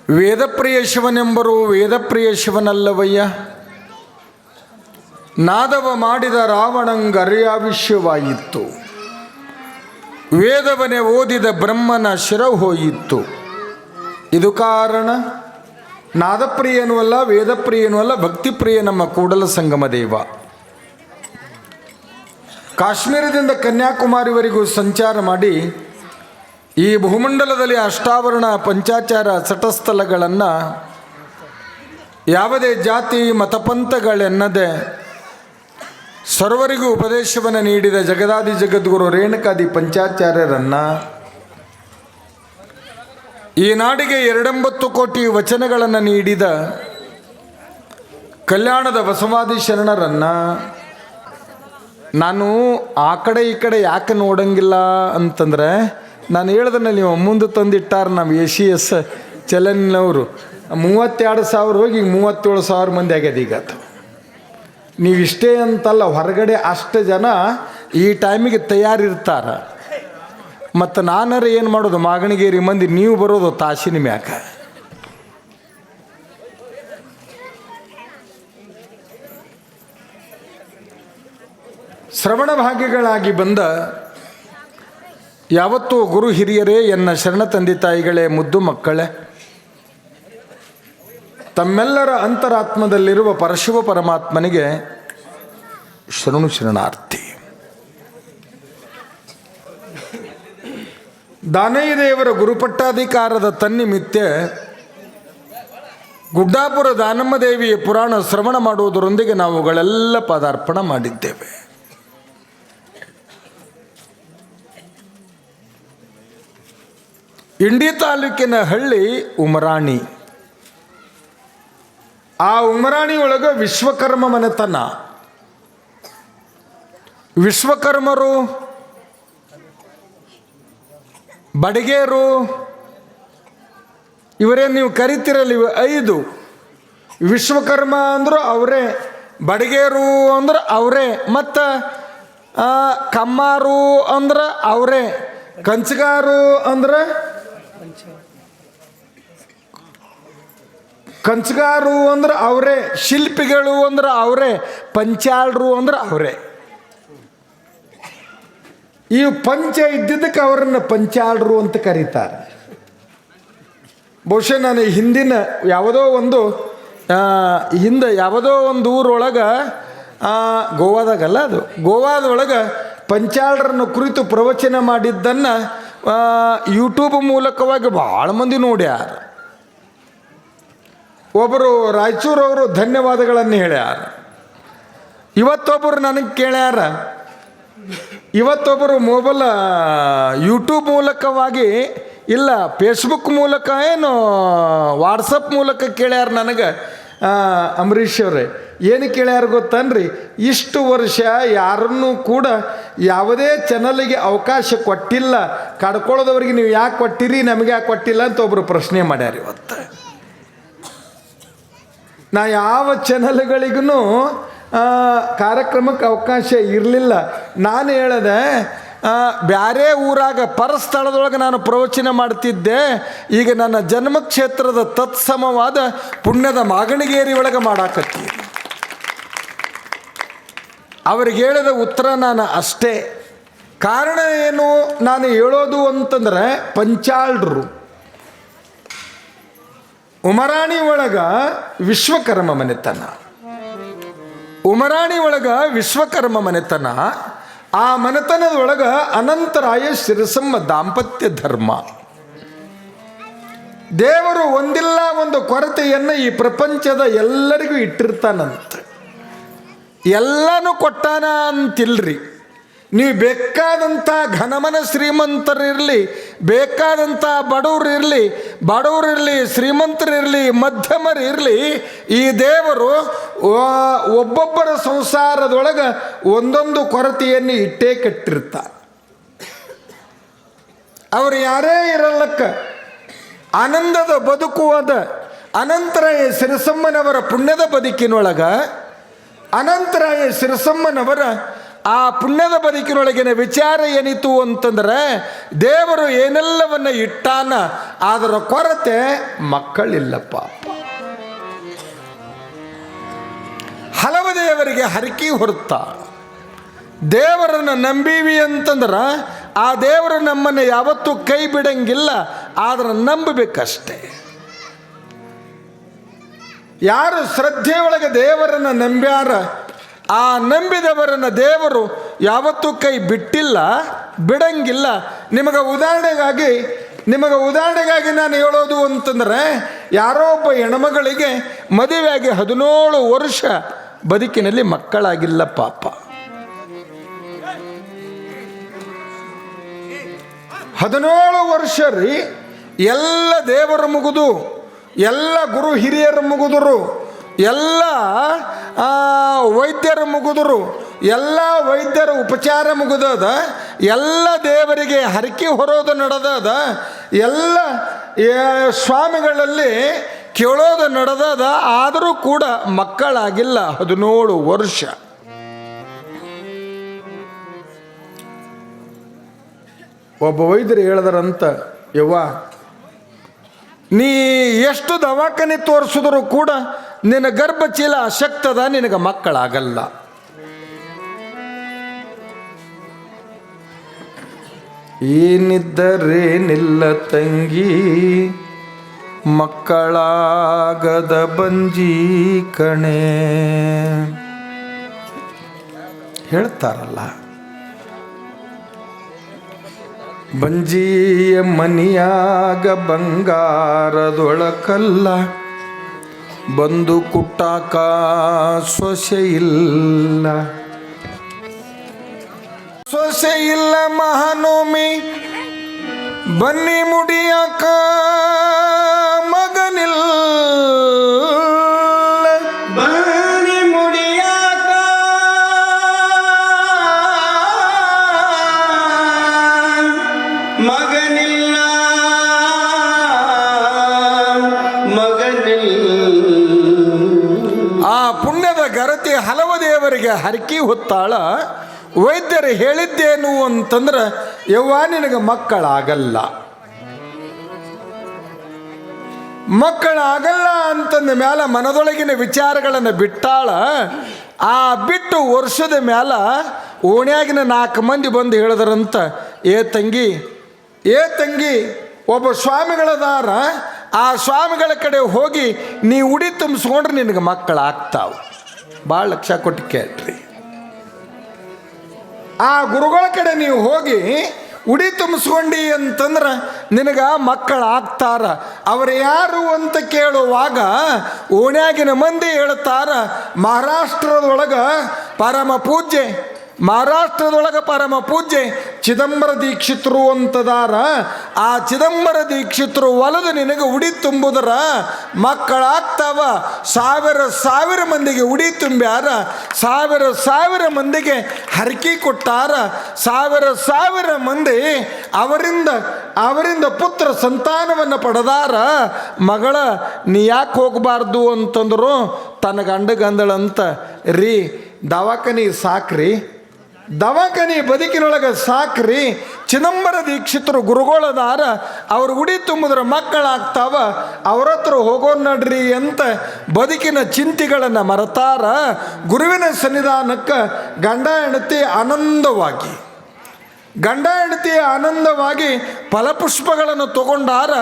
ವೇದಪ್ರಿಯ ಶಿವನೆಂಬರು ವೇದಪ್ರಿಯ ಶಿವನಲ್ಲವಯ್ಯ. ನಾದವ ಮಾಡಿದ ರಾವಣಂಗರ್ಯಾವಿಷ್ಯವಾಯಿತು. ವೇದವನೇ ಓದಿದ ಬ್ರಹ್ಮನ ಶಿರ ಹೋಯಿತು. ಇದು ಕಾರಣ ನಾದಪ್ರಿಯನೂ ಅಲ್ಲ, ವೇದಪ್ರಿಯನೂ ಅಲ್ಲ, ಭಕ್ತಿಪ್ರಿಯ ನಮ್ಮ ಕೂಡಲ ಸಂಗಮ ದೇವ. ಕಾಶ್ಮೀರದಿಂದ ಕನ್ಯಾಕುಮಾರಿವರೆಗೂ ಸಂಚಾರ ಮಾಡಿ ಈ ಭೂಮಂಡಲದಲ್ಲಿ ಅಷ್ಟಾವರಣ ಪಂಚಾಚಾರ ಸಟಸ್ಥಲಗಳನ್ನು ಯಾವುದೇ ಜಾತಿ ಮತಪಂಥಗಳೆನ್ನದೆ ಸರ್ವರಿಗೂ ಉಪದೇಶವನ್ನು ನೀಡಿದ ಜಗದಾದಿ ಜಗದ್ಗುರು ರೇಣುಕಾದಿ ಪಂಚಾಚಾರ್ಯರನ್ನು, ಈ ನಾಡಿಗೆ 29 ಕೋಟಿ ವಚನಗಳನ್ನು ನೀಡಿದ ಕಲ್ಯಾಣದ ಬಸವಾದಿ ಶರಣರನ್ನು ನಾನು ಆ ಕಡೆ ಈ ಕಡೆ ಯಾಕೆ ನೋಡಂಗಿಲ್ಲ ಅಂತಂದರೆ, ನಾನು ಹೇಳ್ದನ್ನ ನೀವು ಮುಂದೆ ತಂದಿಟ್ಟಾರ ನಮ್ಮ ACS ಚಲನಿನವರು 32,000 ಹೋಗಿ ಈಗ 37,000 ಮಂದಿ ಆಗ್ಯದ. ಈಗ ನೀವಿಷ್ಟೇ ಅಂತಲ್ಲ, ಹೊರಗಡೆ ಅಷ್ಟು ಜನ ಈ ಟೈಮಿಗೆ ತಯಾರಿರ್ತಾರೆ. ಮತ್ತು ನಾನಾರ ಏನು ಮಾಡೋದು, ಮಾಗಣಗೇರಿ ಮಂದಿ ನೀವು ಬರೋದು ತಾಸಿನ ಮ್ಯಾಕ. ಶ್ರವಣ ಭಾಗ್ಯಗಳಾಗಿ ಬಂದ ಯಾವತ್ತೂ ಗುರು ಹಿರಿಯರೇ, ಎನ್ನ ಶರಣ ತಂದೆ ತಾಯಿಗಳೇ, ಮುದ್ದು ಮಕ್ಕಳೇ, ತಮ್ಮೆಲ್ಲರ ಅಂತರಾತ್ಮದಲ್ಲಿರುವ ಪರಶಿವ ಪರಮಾತ್ಮನಿಗೆ ಶರಣು ಶರಣಾರ್ಥಿ. ದಾನಯ್ಯ ದೇವರ ಗುರುಪಟ್ಟಾಧಿಕಾರದ ತನ್ನಿಮಿತ್ತ ಗುಡ್ಡಾಪುರ ದಾನಮ್ಮ ದೇವಿಯ ಪುರಾಣ ಶ್ರವಣ ಮಾಡುವುದರೊಂದಿಗೆ ನಾವುಗಳೆಲ್ಲ ಪದಾರ್ಪಣ ಮಾಡಿದ್ದೇವೆ. ಇಂಡಿ ತಾಲೂಕಿನ ಹಳ್ಳಿ ಉಮರಾಣಿ. ಆ ಉಮರಾಣಿ ಒಳಗೆ ವಿಶ್ವಕರ್ಮ ಮನೆತನ. ವಿಶ್ವಕರ್ಮರು, ಬಡಿಗೇರು, ಇವರೇನು ನೀವು ಕರಿತಿರಲ್ಲ, ಇವು 5. ವಿಶ್ವಕರ್ಮ ಅಂದರು ಅವರೇ, ಬಡಿಗೇರು ಅಂದ್ರೆ ಅವರೇ, ಮತ್ತು ಕಮ್ಮಾರು ಅಂದ್ರೆ ಅವರೇ, ಕಂಚಗಾರು ಅಂದ್ರೆ ಕಂಚಗಾರು ಅಂದ್ರೆ ಅವರೇ, ಶಿಲ್ಪಿಗಳು ಅಂದ್ರೆ ಅವರೇ, ಪಂಚಾಳರು ಅಂದ್ರೆ ಅವರೇ. ಈ ಪಂಚ ಇದ್ದಿದ್ದಕ್ಕೆ ಅವರನ್ನು ಪಂಚಾಳರು ಅಂತ ಕರೀತಾರೆ. ಬಹುಶಃ ನಾನು ಹಿಂದಿನ ಯಾವುದೋ ಒಂದು ಊರೊಳಗೆ, ಗೋವಾದಾಗಲ್ಲ ಅದು, ಗೋವಾದೊಳಗೆ ಪಂಚಾಳರನ್ನು ಕುರಿತು ಪ್ರವಚನ ಮಾಡಿದ್ದನ್ನು ಯೂಟ್ಯೂಬ್ ಮೂಲಕವಾಗಿ ಭಾಳ ಮಂದಿ ನೋಡ್ಯಾರ. ಒಬ್ಬರು ರಾಯಚೂರವರು ಧನ್ಯವಾದಗಳನ್ನು ಹೇಳ್ಯಾರ. ಇವತ್ತೊಬ್ಬರು ನನಗೆ ಕೇಳ್ಯಾರ, ಇವತ್ತೊಬ್ಬರು ಯೂಟ್ಯೂಬ್ ಮೂಲಕವಾಗಿ, ಇಲ್ಲ ಫೇಸ್ಬುಕ್ ಮೂಲಕ, ಏನು ವಾಟ್ಸಪ್ ಮೂಲಕ ಕೇಳ್ಯಾರ ನನಗೆ. ಅಂಬರೀಷ್ ಅವರೇ ಏನು ಕೇಳ್ಯಾರ ಗೊತ್ತನ್ರಿ, ಇಷ್ಟು ವರ್ಷ ಯಾರನ್ನೂ ಕೂಡ ಯಾವುದೇ ಚಾನಲಿಗೆ ಅವಕಾಶ ಕೊಟ್ಟಿಲ್ಲ, ಕಡ್ಕೊಳ್ಳೋದವ್ರಿಗೆ ನೀವು ಯಾಕೆ ಕೊಟ್ಟಿರಿ, ನಮಗೆ ಯಾಕೆ ಕೊಟ್ಟಿಲ್ಲ ಅಂತ ಒಬ್ಬರು ಪ್ರಶ್ನೆ ಮಾಡ್ಯಾರ. ಇವತ್ತು ನಾ ಯಾವ ಚಾನಲ್ಗಳಿಗೂ ಕಾರ್ಯಕ್ರಮಕ್ಕೆ ಅವಕಾಶ ಇರಲಿಲ್ಲ. ನಾನು ಹೇಳಿದೆ, ಬ್ಯಾರೆ ಊರಾಗ ಪರಸ್ಥಳದೊಳಗೆ ನಾನು ಪ್ರವಚನ ಮಾಡ್ತಿದ್ದೆ, ಈಗ ನನ್ನ ಜನ್ಮಕ್ಷೇತ್ರದ ತತ್ಸಮವಾದ ಪುಣ್ಯದ ಮಾಗಣಗೇರಿ ಒಳಗೆ ಮಾಡಾಕತ್ತೀನಿ. ಅವ್ರಿಗೆ ಹೇಳಿದ ಉತ್ತರ ನಾನು ಅಷ್ಟೇ. ಕಾರಣ ಏನು ನಾನು ಹೇಳೋದು ಅಂತಂದರೆ, ಪಂಚಾಳರು ಉಮರಾಣಿ ಒಳಗ ವಿಶ್ವಕರ್ಮ ಮನೆತನ, ಉಮರಾಣಿ ಒಳಗ ವಿಶ್ವಕರ್ಮ ಮನೆತನ. ಆ ಮನೆತನದೊಳಗೆ ಅನಂತರಾಯ ಶಿರಸಮ್ಮ ದಾಂಪತ್ಯ ಧರ್ಮ. ದೇವರು ಒಂದಿಲ್ಲ ಒಂದು ಕೊರತೆಯನ್ನು ಈ ಪ್ರಪಂಚದ ಎಲ್ಲರಿಗೂ ಇಟ್ಟಿರ್ತಾನಂತೆ. ಎಲ್ಲನೂ ಕೊಟ್ಟಾನ ಅಂತಿಲ್ರಿ. ನೀವು ಬೇಕಾದಂಥ ಘನಮನ ಶ್ರೀಮಂತರಿರಲಿ, ಬೇಕಾದಂಥ ಬಡವರಿರಲಿ, ಶ್ರೀಮಂತರಿರಲಿ, ಮಧ್ಯಮರಿರಲಿ, ಈ ದೇವರು ಒಬ್ಬೊಬ್ಬರ ಸಂಸಾರದೊಳಗೆ ಒಂದೊಂದು ಕೊರತೆಯನ್ನು ಇಟ್ಟೇ ಕಟ್ಟಿರ್ತಾರೆ. ಅವರು ಯಾರೇ ಇರಲ್ಲಕ್ಕ ಆನಂದದ ಬದುಕುವಾದ ಅನಂತರಾಯ ಶಿರಸಮ್ಮನವರ ಪುಣ್ಯದ ಬದುಕಿನೊಳಗೆ, ಅನಂತರಾಯ ಶಿರಸಮ್ಮನವರ ಆ ಪುಣ್ಯದ ಬದುಕಿನೊಳಗಿನ ವಿಚಾರ ಏನಿತ್ತು ಅಂತಂದ್ರೆ ದೇವರು ಏನೆಲ್ಲವನ್ನ ಇಟ್ಟಾನ, ಅದರ ಕೊರತೆ ಮಕ್ಕಳಿಲ್ಲಪ್ಪ. ಹಲವು ದೇವರಿಗೆ ಹರಕಿ ಹೊರತ ದೇವರನ್ನು ನಂಬೀವಿ ಅಂತಂದ್ರೆ ಆ ದೇವರು ನಮ್ಮನ್ನು ಯಾವತ್ತೂ ಕೈ ಬಿಡಂಗಿಲ್ಲ, ಆದ್ರೆ ನಂಬಬೇಕಷ್ಟೆ. ಯಾರು ಶ್ರದ್ಧೆ ಒಳಗೆ ದೇವರನ್ನು ನಂಬ್ಯಾರ, ಆ ನಂಬಿದವರನ್ನು ದೇವರು ಯಾವತ್ತೂ ಕೈ ಬಿಟ್ಟಿಲ್ಲ, ಬಿಡಂಗಿಲ್ಲ. ನಿಮಗೆ ಉದಾಹರಣೆಗಾಗಿ ನಾನು ಹೇಳೋದು ಅಂತಂದರೆ, ಯಾರೋ ಒಬ್ಬ ಹೆಣ್ಮಗಳಿಗೆ ಮದುವೆಯಾಗಿ 17 ವರ್ಷ ಬದುಕಿನಲ್ಲಿ ಮಕ್ಕಳಾಗಿಲ್ಲ ಪಾಪ. 17 ವರ್ಷ ರೀ. ಎಲ್ಲ ದೇವರು ಮುಗಿದು, ಎಲ್ಲ ಗುರು ಹಿರಿಯರು ಮುಗಿದರು, ಎಲ್ಲ ವೈದ್ಯರು ಮುಗಿದರು, ಎಲ್ಲ ವೈದ್ಯರ ಉಪಚಾರ ಮುಗಿದದ, ಎಲ್ಲ ದೇವರಿಗೆ ಹರಕೆ ಹೊರೋದು ನಡೆದದ, ಎಲ್ಲ ಸ್ವಾಮಿಗಳಲ್ಲಿ ಕೇಳೋದು ನಡೆದದ, ಆದರೂ ಕೂಡ ಮಕ್ಕಳಾಗಿಲ್ಲ 17 ವರ್ಷ. ಒಬ್ಬ ವೈದ್ಯರು ಹೇಳಿದ್ರಂತ, ಯವ್ವ ನೀ ಎಷ್ಟು ದವಾಖಾನೆ ತೋರಿಸಿದ್ರು ಕೂಡ ನಿನ್ನ ಗರ್ಭಚೀಲ ಅಶಕ್ತದ, ನಿನಗೆ ಮಕ್ಕಳಾಗಲ್ಲ. ಏನಿದ್ದರೇನಿಲ್ಲ ತಂಗಿ, ಮಕ್ಕಳಾಗದ ಬಂಜಿ ಕಣೆ ಹೇಳ್ತಾರಲ್ಲ. ಬಂಜಿಯ ಮನಿಯಾಗ ಬಂಗಾರದೊಳಕಲ್ಲ, ಬಂದು ಕುಟ್ಟಾಕ ಸೊಸೆ ಇಲ್ಲ. ಸೊಸೆ ಇಲ್ಲ ಮಹಾನೋಮಿ ಬನ್ನಿ ಮುಡಿಯಾಕ ಮಗನಿಲ್ಲ. ಬನ್ನಿ ಮುಡಿಯಾಕ ಮಗನಿಲ್ಲ, ಆ ಪುಣ್ಯದ ಗರತಿ ಹಲವು ದೇವರಿಗೆ ಹರಕಿ ಹೊತ್ತಾಳ. ವೈದ್ಯರು ಹೇಳಿದ್ದೇನು ಅಂತಂದ್ರೆ, ಯವ್ವ ನಿನಗೆ ಮಕ್ಕಳಾಗಲ್ಲ ಅಂತಂದ ಮ್ಯಾಲ ಮನದೊಳಗಿನ ವಿಚಾರಗಳನ್ನು ಬಿಟ್ಟಾಳ. ಆ ಬಿಟ್ಟು ವರ್ಷದ ಮ್ಯಾಲ ಓಣ್ಯಾಗಿನ 4 ಮಂದಿ ಬಂದು ಹೇಳಿದ್ರಂತ, ಏ ತಂಗಿ ಒಬ್ಬ ಸ್ವಾಮಿಗಳದಾರ, ಆ ಸ್ವಾಮಿಗಳ ಕಡೆ ಹೋಗಿ ನೀ ಉಡಿ ತುಂಬಿಸ್ಕೊಂಡ್ರೆ ನಿನಗೆ ಮಕ್ಕಳಾಗ್ತಾವೆ. ಭಾಳ ಲಕ್ಷ ಕೊಟ್ಟು ಕೇಳ್ರಿ. ಆ ಗುರುಗಳ ಕಡೆ ನೀವು ಹೋಗಿ ಉಡಿ ತುಂಬಿಸ್ಕೊಂಡಿ ಅಂತಂದ್ರೆ ನಿನಗೆ ಮಕ್ಕಳಾಗ್ತಾರ. ಅವರು ಯಾರು ಅಂತ ಕೇಳುವಾಗ ಓಣ್ಯಾಗಿನ ಮಂದಿ ಹೇಳ್ತಾರ, ಮಹಾರಾಷ್ಟ್ರದೊಳಗೆ ಪರಮ ಪೂಜ್ಯ ಚಿದಂಬರ ದೀಕ್ಷಿತರು ಅಂತದಾರ. ಆ ಚಿದಂಬರ ದೀಕ್ಷಿತರು ಒಲದು ನಿನಗೆ ಉಡಿ ತುಂಬುದರ ಮಕ್ಕಳಾಗ್ತಾವ. ಸಾವಿರ ಮಂದಿಗೆ ಉಡಿ ತುಂಬ್ಯಾರ, ಸಾವಿರ ಮಂದಿಗೆ ಹರಕೆ ಕೊಟ್ಟಾರ, ಸಾವಿರ ಮಂದಿ ಅವರಿಂದ ಪುತ್ರ ಸಂತಾನವನ್ನು ಪಡೆದಾರ. ಮಗಳ ನೀ ಯಾಕೆ ಹೋಗಬಾರ್ದು ಅಂತಂದ್ರು ತನ್ನ ಗಂಡಗಂದಳಂತ, ರೀ ದವಾಖಾನಿ ಬದುಕಿನೊಳಗೆ ಸಾಕ್ರಿ. ಚಿದಂಬರ ದೀಕ್ಷಿತರು ಗುರುಗಳದಾರ, ಅವ್ರು ಉಡಿ ತುಂಬಿದ್ರೆ ಮಕ್ಕಳಾಗ್ತಾವ, ಅವ್ರ ಹತ್ರ ಹೋಗೋಣ ನಡ್ರಿ ಅಂತ ಬದುಕಿನ ಚಿಂತೆಗಳನ್ನು ಮರೆತಾರ. ಗುರುವಿನ ಸನ್ನಿಧಾನಕ್ಕೆ ಗಂಡ ಹೆಂಡತಿ ಆನಂದವಾಗಿ ಫಲಪುಷ್ಪಗಳನ್ನು ತಗೊಂಡಾರ.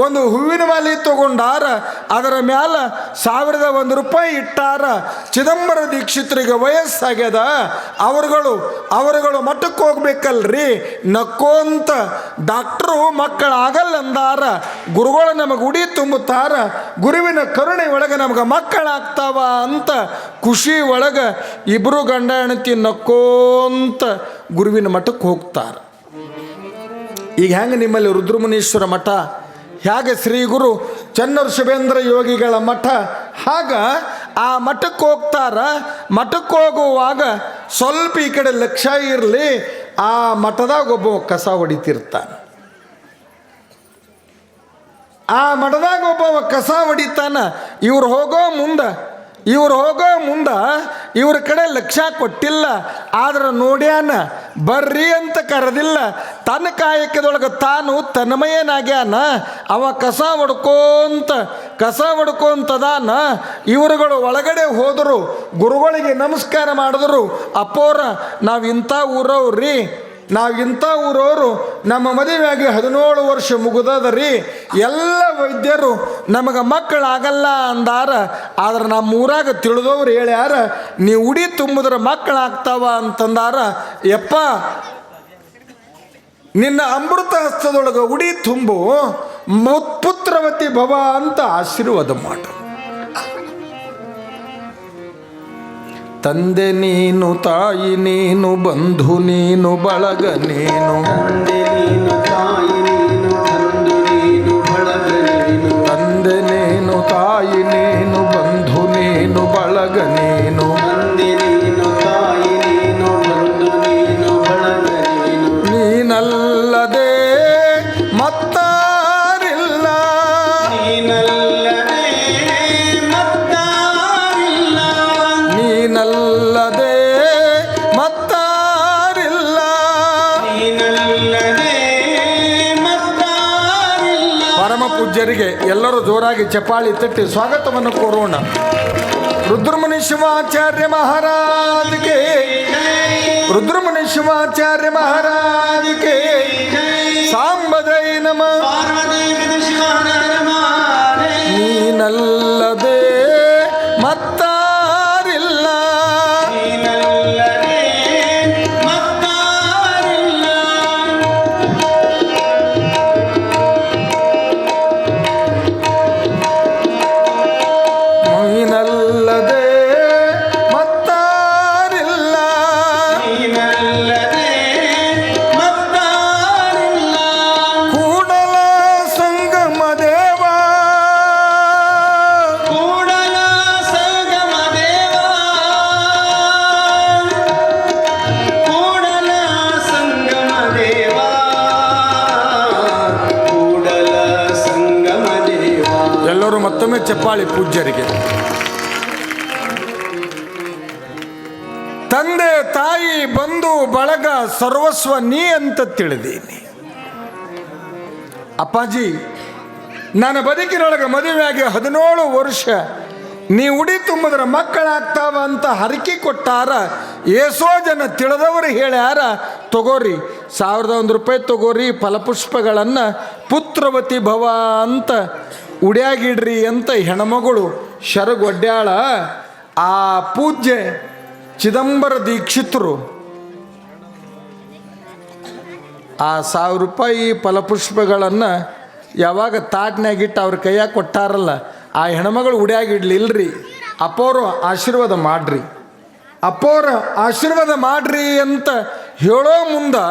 ಒಂದು ಹೂವಿನ ಮಾಲೆ ತಗೊಂಡಾರ, ಅದರ ಮ್ಯಾಲ 1001 ರೂಪಾಯಿ ಇಟ್ಟಾರ. ಚಿದಂಬರ ದೀಕ್ಷಿತರಿಗೆ ವಯಸ್ಸಾಗ್ಯದ, ಅವರುಗಳು ಮಠಕ್ಕೆ ಹೋಗ್ಬೇಕಲ್ರಿ, ನಕ್ಕೋಂತ ಡಾಕ್ಟ್ರು ಮಕ್ಕಳಾಗಲ್ಲ ಅಂದಾರ. ಗುರುಗಳು ನಮಗೆ ಉಡಿ ತುಂಬುತ್ತಾರ, ಗುರುವಿನ ಕರುಣೆ ಒಳಗೆ ನಮಗೆ ಮಕ್ಕಳಾಗ್ತಾವ ಅಂತ ಖುಷಿ ಒಳಗೆ ಇಬ್ಬರು ಗಂಡ ಹೆಂಡತಿ ನಕ್ಕೋಂತ ಗುರುವಿನ ಮಠಕ್ಕೆ ಹೋಗ್ತಾರೆ. ಈಗ ಹೆಂಗೆ ನಿಮ್ಮಲ್ಲಿ ರುದ್ರಮುನೀಶ್ವರ ಮಠ, ಹೇಗೆ ಶ್ರೀ ಗುರು ಚನ್ನರು ಶಿವೇಂದ್ರ ಯೋಗಿಗಳ ಮಠ, ಆಗ ಆ ಮಠಕ್ಕೆ ಹೋಗ್ತಾರ. ಮಠಕ್ಕೆ ಹೋಗುವಾಗ ಸ್ವಲ್ಪ ಈ ಕಡೆ ಲಕ್ಷ್ಯ ಇರಲಿ, ಆ ಮಠದಾಗ ಒಬ್ಬ ಕಸ ಹೊಡಿತಿರ್ತಾನೆ. ಇವ್ರು ಹೋಗೋ ಮುಂದೆ ಇವ್ರು ಹೋಗೋ ಮುಂದೆ ಇವ್ರ ಕಡೆ ಲಕ್ಷ್ಯ ಕೊಟ್ಟಿಲ್ಲ. ಆದ್ರೆ ನೋಡ್ಯಾನ, ಬರ್ರಿ ಅಂತ ಕರೆದಿಲ್ಲ. ತನ್ನ ಕಾಯಕದೊಳಗೆ ತಾನು ತನ್ಮಯನಾಗ್ಯಾನ. ಅವ ಕಸ ಹೊಡ್ಕೊಂತದಾನ. ಇವರುಗಳು ಒಳಗಡೆ ಹೋದರು, ಗುರುಗಳಿಗೆ ನಮಸ್ಕಾರ ಮಾಡಿದ್ರು. ಅಪ್ಪೋರ ನಾವು ಇಂಥ ಊರವ್ರಿ, ನಮ್ಮ ಮದುವೆಯಾಗಿ 17 ವರ್ಷ ಮುಗಿದದ್ರಿ. ಎಲ್ಲ ವೈದ್ಯರು ನಮಗೆ ಮಕ್ಕಳಾಗಲ್ಲ ಅಂದಾರ. ಆದ್ರೆ ನಮ್ಮ ಊರಾಗ ತಿಳಿದವ್ರು ಹೇಳ್ಯಾರ, ನೀವು ಉಡಿ ತುಂಬಿದ್ರೆ ಮಕ್ಕಳಾಗ್ತಾವ ಅಂತಂದಾರ. ಯಪ್ಪ, ನಿನ್ನ ಅಮೃತ ಹಸ್ತದೊಳಗೆ ಉಡಿ ತುಂಬು, ಪುತ್ರವತಿ ಭವ ಅಂತ ಆಶೀರ್ವಾದ ಮಾಡು. ತಂದೆ ನೀನು, ತಾಯಿ ನೀನು, ಬಂಧು ನೀನು, ಬಳಗ ನೀನು. ತಂದೆ ನೀನು, ತಾಯಿ ನೀನು, ಬಂಧು ನೀನು, ಬಳಗ ನೀನು. ತಂದೆ ನೀನು, ತಾಯಿ ನೀನು, ಬಂಧು ನೀನು, ಬಳಗ ನೀನು. ತಂದೆ ನೀನು, ತಾಯಿ ನೀನು, ಬಂಧು ನೀನು, ಬಳಗ ನೀನು. ನೀನಲ್ಲದೆ ಮತ್ತಾರಿಲ್ಲ, ನೀನಲ್ಲದೆ ಮತ್ತಾರಿಲ್ಲ. ನೀನಲ್ಲದೆ ಮತ್ತಾರಿಲ್ಲ. ನೀನಲ್ಲದೆ ಮತ್ತಾರಿಲ್ಲ. ಪರಮ ಪೂಜ್ಯರಿಗೆ ಎಲ್ಲರೂ ಜೋರಾಗಿ ಚಪ್ಪಾಳಿ ತಟ್ಟಿ ಸ್ವಾಗತವನ್ನು ಕೋರೋಣ. ರುದ್ರಮುನಿ ಶಿವಾಚಾರ್ಯ ಮಹಾರಾಜಗೆ, ರುದ್ರಮುನಿ ಶಿವಾಚಾರ್ಯ ಮಹಾರಾಜಗೆ. ಸಾಂಬದೈ ನಮಃ. ನೀನಲ್ಲದೆ ಮತ್ತಾರಿಲ್ಲ. ನೀನಲ್ಲದೆ ಮತ್ತಾರಿಲ್ಲ. ನೀನಲ್ಲದೆ ಮತ್ತಾರಿಲ್ಲ. ನೀನಲ್ಲದೆ ಮತ್ತಾರಿಲ್ಲ. ಕೂಡಲ ಸಂಗಮ ದೇವ, ಕೂಡಲ ಸಂಗಮ ದೇವ. ಕೂಡಲ ಸಂಗಮ ದೇವ. ಕೂಡಲ ಸಂಗಮ ದೇವ. ಎಲ್ಲರೂ ಮತ್ತೊಮ್ಮೆ ಚಪ್ಪಾಳಿ ಪೂಜ್ಯರಿಗೆ. ತಂದೆ ತಾಯಿ ಬಂಧು ಬಳಗ ಸರ್ವಸ್ವ ನೀ ಅಂತ ತಿಳಿದೀನಿ. ಅಪ್ಪಾಜಿ, ನನ್ನ ಬದುಕಿನೊಳಗೆ ಮದುವೆಯಾಗಿ 17 ವರ್ಷ ನೀ ಉಡಿ ತುಂಬಿದ್ರೆ ಮಕ್ಕಳಾಗ್ತಾವ ಅಂತ ಹರಕೆ ಕೊಟ್ಟಾರ. ಏಸೋ ಜನ ತಿಳಿದವರು ಹೇಳ್ಯಾರ, ತಗೋರಿ 1001 ರೂಪಾಯಿ ತಗೋರಿ, ಫಲಪುಷ್ಪಗಳನ್ನು ಪುತ್ರವತಿ ಭವ ಅಂತ ಉಡ್ಯಾಗಿಡ್ರಿ ಅಂತ ಹೆಣ್ಮಗಳು ಶರಗೊಡ್ಡ್ಯಾಳ. ಆ ಪೂಜ್ಯ ಚಿದಂಬರ ದೀಕ್ಷಿತರು ಆ 1000 ರೂಪಾಯಿ ಫಲಪುಷ್ಪಗಳನ್ನು ಯಾವಾಗ ತಾಟ್ನಾಗಿಟ್ಟು ಅವ್ರ ಕೈಯಾಗ ಕೊಟ್ಟಾರಲ್ಲ, ಆ ಹೆಣ್ಮಗಳು ಉಡ್ಯಾಗಿಡ್ಲಿಲ್ರಿ. ಅಪ್ಪೋರು ಆಶೀರ್ವಾದ ಮಾಡ್ರಿ, ಅಪ್ಪೋರ ಆಶೀರ್ವಾದ ಮಾಡ್ರಿ ಅಂತ ಹೇಳೋ ಮುಂದೆ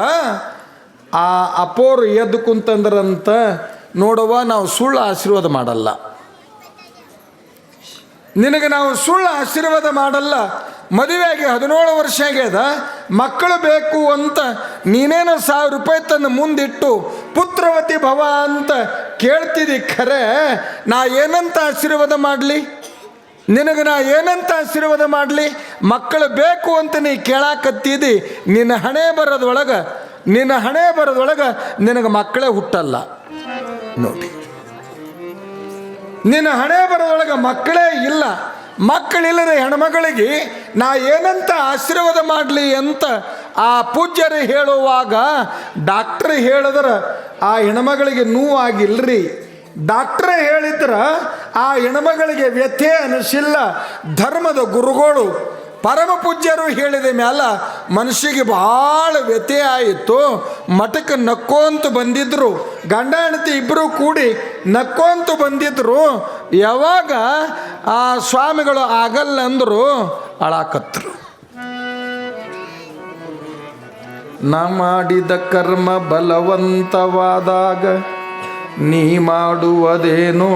ಆ ಅಪ್ಪೋರು ಎದ್ದು ಕುಂತಂದ್ರಂತ, ನೋಡುವ ನಾವು ಸುಳ್ಳು ಆಶೀರ್ವಾದ ಮಾಡಲ್ಲ, ನಿನಗೆ ನಾವು ಸುಳ್ಳು ಆಶೀರ್ವಾದ ಮಾಡಲ್ಲ. ಮದುವೆಯಾಗಿ 17 ವರ್ಷ ಆಗ್ಯದ, ಮಕ್ಕಳು ಬೇಕು ಅಂತ ನೀನೇನೋ 1000 ರೂಪಾಯಿ ತಂದು ಮುಂದಿಟ್ಟು ಪುತ್ರವತಿ ಭವ ಅಂತ ಕೇಳ್ತಿದ್ದಿ. ಖರೆ ನಾ ಏನಂತ ಆಶೀರ್ವಾದ ಮಾಡಲಿ ನಿನಗೆ? ನಾ ಏನಂತ ಆಶೀರ್ವಾದ ಮಾಡಲಿ? ಮಕ್ಕಳು ಬೇಕು ಅಂತ ನೀ ಕೇಳಾಕತ್ತಿದ್ದಿ. ನಿನ್ನ ಹಣೆ ಬರೋದ್ರೊಳಗೆ ನಿನಗೆ ಮಕ್ಕಳೇ ಹುಟ್ಟಲ್ಲ ನೋಡಿ. ನಿನ್ನ ಹಣೆ ಬರೋದ್ರೊಳಗೆ ಮಕ್ಕಳೇ ಇಲ್ಲ. ಮಕ್ಕಳಿಲ್ಲದ ಹೆಣ್ಮಗಳಿಗೆ ನಾ ಏನಂತ ಆಶೀರ್ವಾದ ಮಾಡಲಿ ಅಂತ ಆ ಪೂಜ್ಯರು ಹೇಳುವಾಗ ಡಾಕ್ಟ್ರ್ ಹೇಳಿದ್ರೆ ಆ ಹೆಣ್ಮಗಳಿಗೆ ನೋವಾಗಿಲ್ರಿ. ಡಾಕ್ಟ್ರೇ ಹೇಳಿದ್ರ ಆ ಹೆಣ್ಮಗಳಿಗೆ ವ್ಯಥೆ ಅನಿಸಿಲ್ಲ. ಧರ್ಮದ ಗುರುಗಳು ಪರಮ ಪೂಜ್ಯರು ಹೇಳಿದ ಮ್ಯಾಲ ಮನುಷ್ಯಗೆ ಭಾಳ ವ್ಯಥೆ ಆಯಿತು. ಮಠಕ್ಕೆ ನಕ್ಕೋಂತ ಬಂದಿದ್ರು, ಗಂಡ ಹೆಂಡತಿ ಇಬ್ಬರು ಕೂಡಿ ನಕ್ಕೋಂತ ಬಂದಿದ್ರು. ಯಾವಾಗ ಆ ಸ್ವಾಮಿಗಳು ಆಗಲ್ಲ ಅಂದರು, ಅಳಾಕತ್ರು. ನಾ ಮಾಡಿದ ಕರ್ಮ ಬಲವಂತವಾದಾಗ ನೀ ಮಾಡುವುದೇನೋ